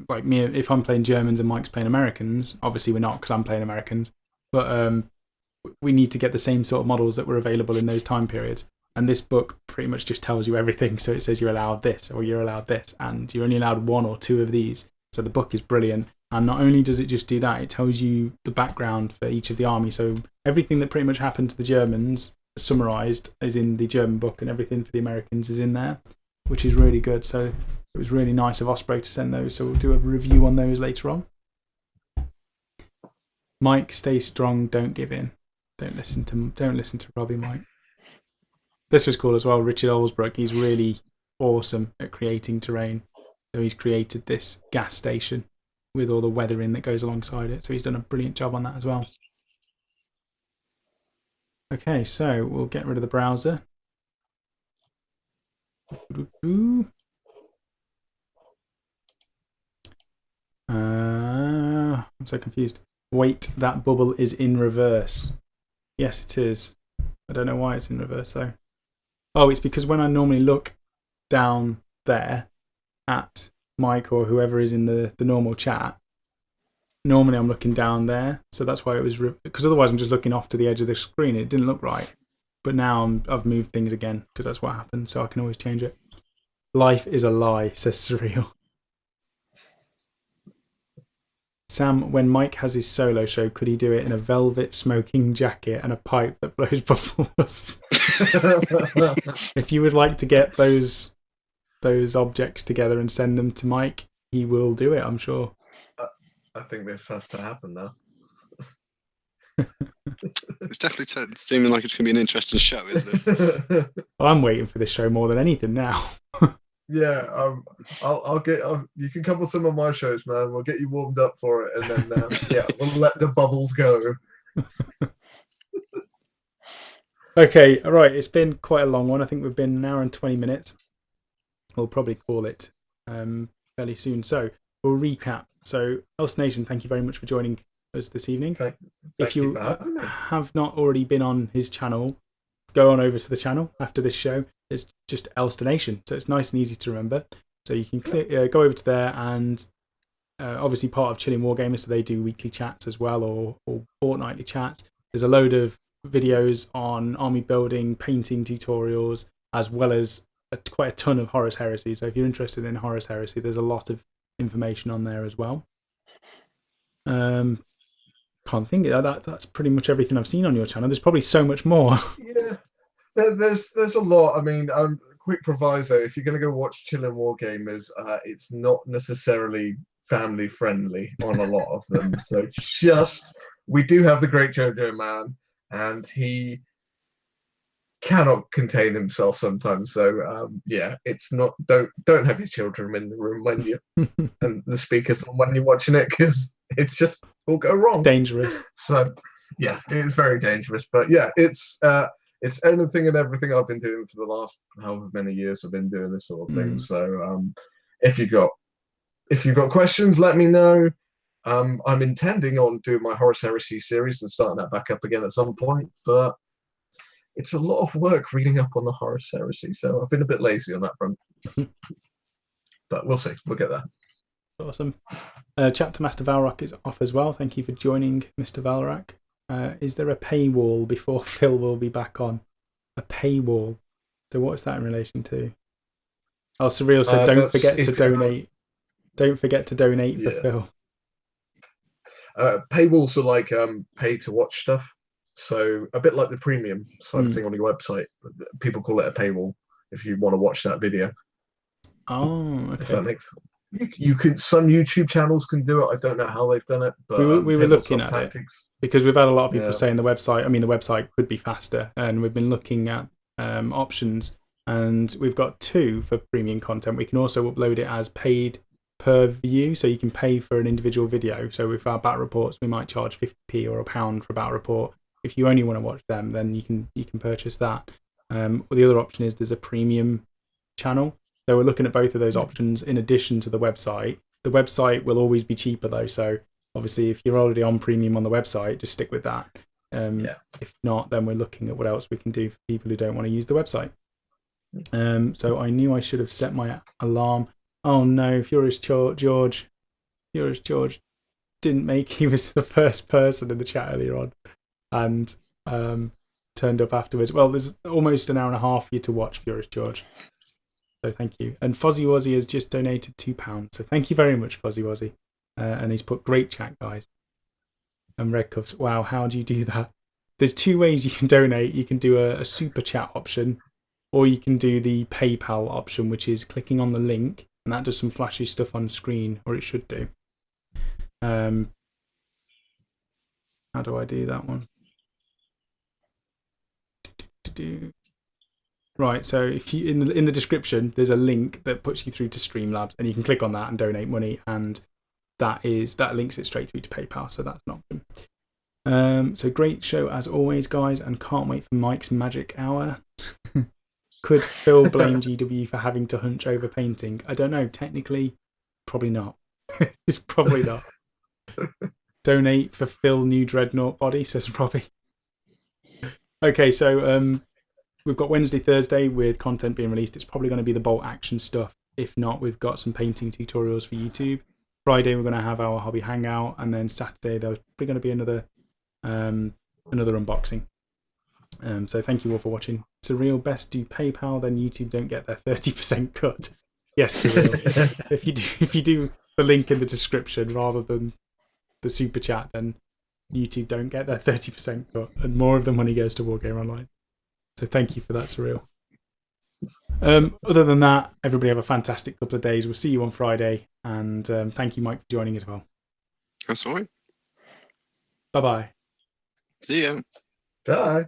like me, if I'm playing Germans and Mike's playing Americans, obviously we're not because I'm playing Americans, but we need to get the same sort of models that were available in those time periods. And this book pretty much just tells you everything. So it says you're allowed this or you're allowed this, and you're only allowed 1 or 2 of these. So the book is brilliant. And not only does it just do that, it tells you the background for each of the army. So everything that pretty much happened to the Germans, summarised, is in the German book, and everything for the Americans is in there, which is really good. So it was really nice of Osprey to send those. So we'll do a review on those later on. Mike, stay strong. Don't give in. Don't listen to Robbie, Mike. This was cool as well. Richard Olsbrook, he's really awesome at creating terrain. So he's created this gas station with all the weathering that goes alongside it. So he's done a brilliant job on that as well. Okay, so we'll get rid of the browser. I'm so confused. Wait, that bubble is in reverse. Yes, it is. I don't know why it's in reverse though. Oh, it's because when I normally look down there at Mike or whoever is in the normal chat, normally I'm looking down there. So that's why it was... because otherwise I'm just looking off to the edge of the screen. It didn't look right. But now I've moved things again because that's what happened. So I can always change it. Life is a lie, says Surreal. Sam, when Mike has his solo show, could he do it in a velvet smoking jacket and a pipe that blows bubbles? If you would like to get those objects together and send them to Mike, he will do it, I'm sure. I think this has to happen now. It's definitely seeming like it's going to be an interesting show, isn't it? Well, I'm waiting for this show more than anything now. Yeah, I'll get. You can come with some of my shows, man. We'll get you warmed up for it, and then yeah, we'll let the bubbles go. Okay, all right. It's been quite a long one. I think we've been an hour and 20 minutes. We'll probably call it fairly soon. So we'll recap. So, Elstonation, thank you very much for joining us this evening. If you have not already been on his channel, go on over to the channel after this show. It's just Elstonation, so it's nice and easy to remember. So you can go over to there, and obviously part of Chilling Wargamers, so they do weekly chats as well, or fortnightly chats. There's a load of videos on army building, painting tutorials, as well as quite a ton of Horus Heresy. So if you're interested in Horus Heresy, there's a lot of information on there as well. Can't think of that. That's pretty much everything I've seen on your channel. There's probably so much more. Yeah, there's a lot. I mean, quick proviso: if you're going to go watch Chilling Wargamers, it's not necessarily family friendly on a lot of them. So we do have the great Jojo Man, and he cannot contain himself sometimes. So yeah, it's not. Don't have your children in the room when you and the speakers on when you're watching it, because it just will go wrong. Dangerous. So yeah, it's very dangerous. But yeah, it's anything and everything I've been doing for the last however many years I've been doing this sort of thing. So if you've got questions, let me know. I'm intending on doing my Horus Heresy series and starting that back up again at some point, but it's a lot of work reading up on the Horus Heresy, so I've been a bit lazy on that front. But we'll see. We'll get there. Awesome. Chapter Master Valrak is off as well. Thank you for joining, Mr. Valrak. Is there a paywall before Phil will be back on? A paywall. So what is that in relation to? Oh, Surreal said, don't forget to donate. Don't forget to donate for Phil. Paywalls are like pay to watch stuff. So a bit like the premium side of thing on your website. People call it a paywall if you want to watch that video. Oh, If that okay. makes you could, some YouTube channels can do it. I don't know how they've done it, but We were looking Tabletop at it Tactics. because we've had a lot of people Yeah. saying the website could be faster, and we've been looking at options, and we've got two for premium content. We can also upload it as paid per view, so you can pay for an individual video. So with our battle reports, we might charge 50p or £1 for a battle report. If you only want to watch them, then you can purchase that. Or the other option is there's a premium channel. So we're looking at both of those options in addition to the website. The website will always be cheaper though, so obviously if you're already on premium on the website, just stick with that. If not, then we're looking at what else we can do for people who don't want to use the website. So I knew I should have set my alarm. Oh no, Furious George didn't make. He was the first person in the chat earlier on, and turned up afterwards. Well, there's almost an hour and a half for you to watch, Furious George. So thank you. And Fuzzy Wuzzy has just donated £2. So thank you very much, Fuzzy Wuzzy. And he's put great chat, guys. And Red Cuffs. Wow, how do you do that? There's two ways you can donate. You can do a super chat option, or you can do the PayPal option, which is clicking on the link, and that does some flashy stuff on screen, or it should do. How do I do that one? Right, so if you in the description, there's a link that puts you through to Streamlabs, and you can click on that and donate money, and that links it straight through to PayPal. So that's an option. So great show as always, guys, and can't wait for Mike's magic hour. Could Phil blame GW for having to hunch over painting? I don't know. Technically, probably not. It's probably not. Donate for Phil new Dreadnought body, says Robbie. Okay, so we've got Wednesday, Thursday with content being released. It's probably going to be the bolt action stuff. If not, we've got some painting tutorials for YouTube. Friday, we're going to have our hobby hangout, and then Saturday, there's probably going to be another unboxing. So thank you all for watching. Surreal, best do PayPal, then YouTube don't get their 30% cut. Yes, Surreal. if you do the link in the description rather than the super chat, then YouTube don't get their 30% cut, and more of the money goes to Wargame Online. So thank you for that, Surreal. Other than that, everybody have a fantastic couple of days. We'll see you on Friday, and thank you, Mike, for joining as well. That's all right. Bye-bye. See ya. Bye.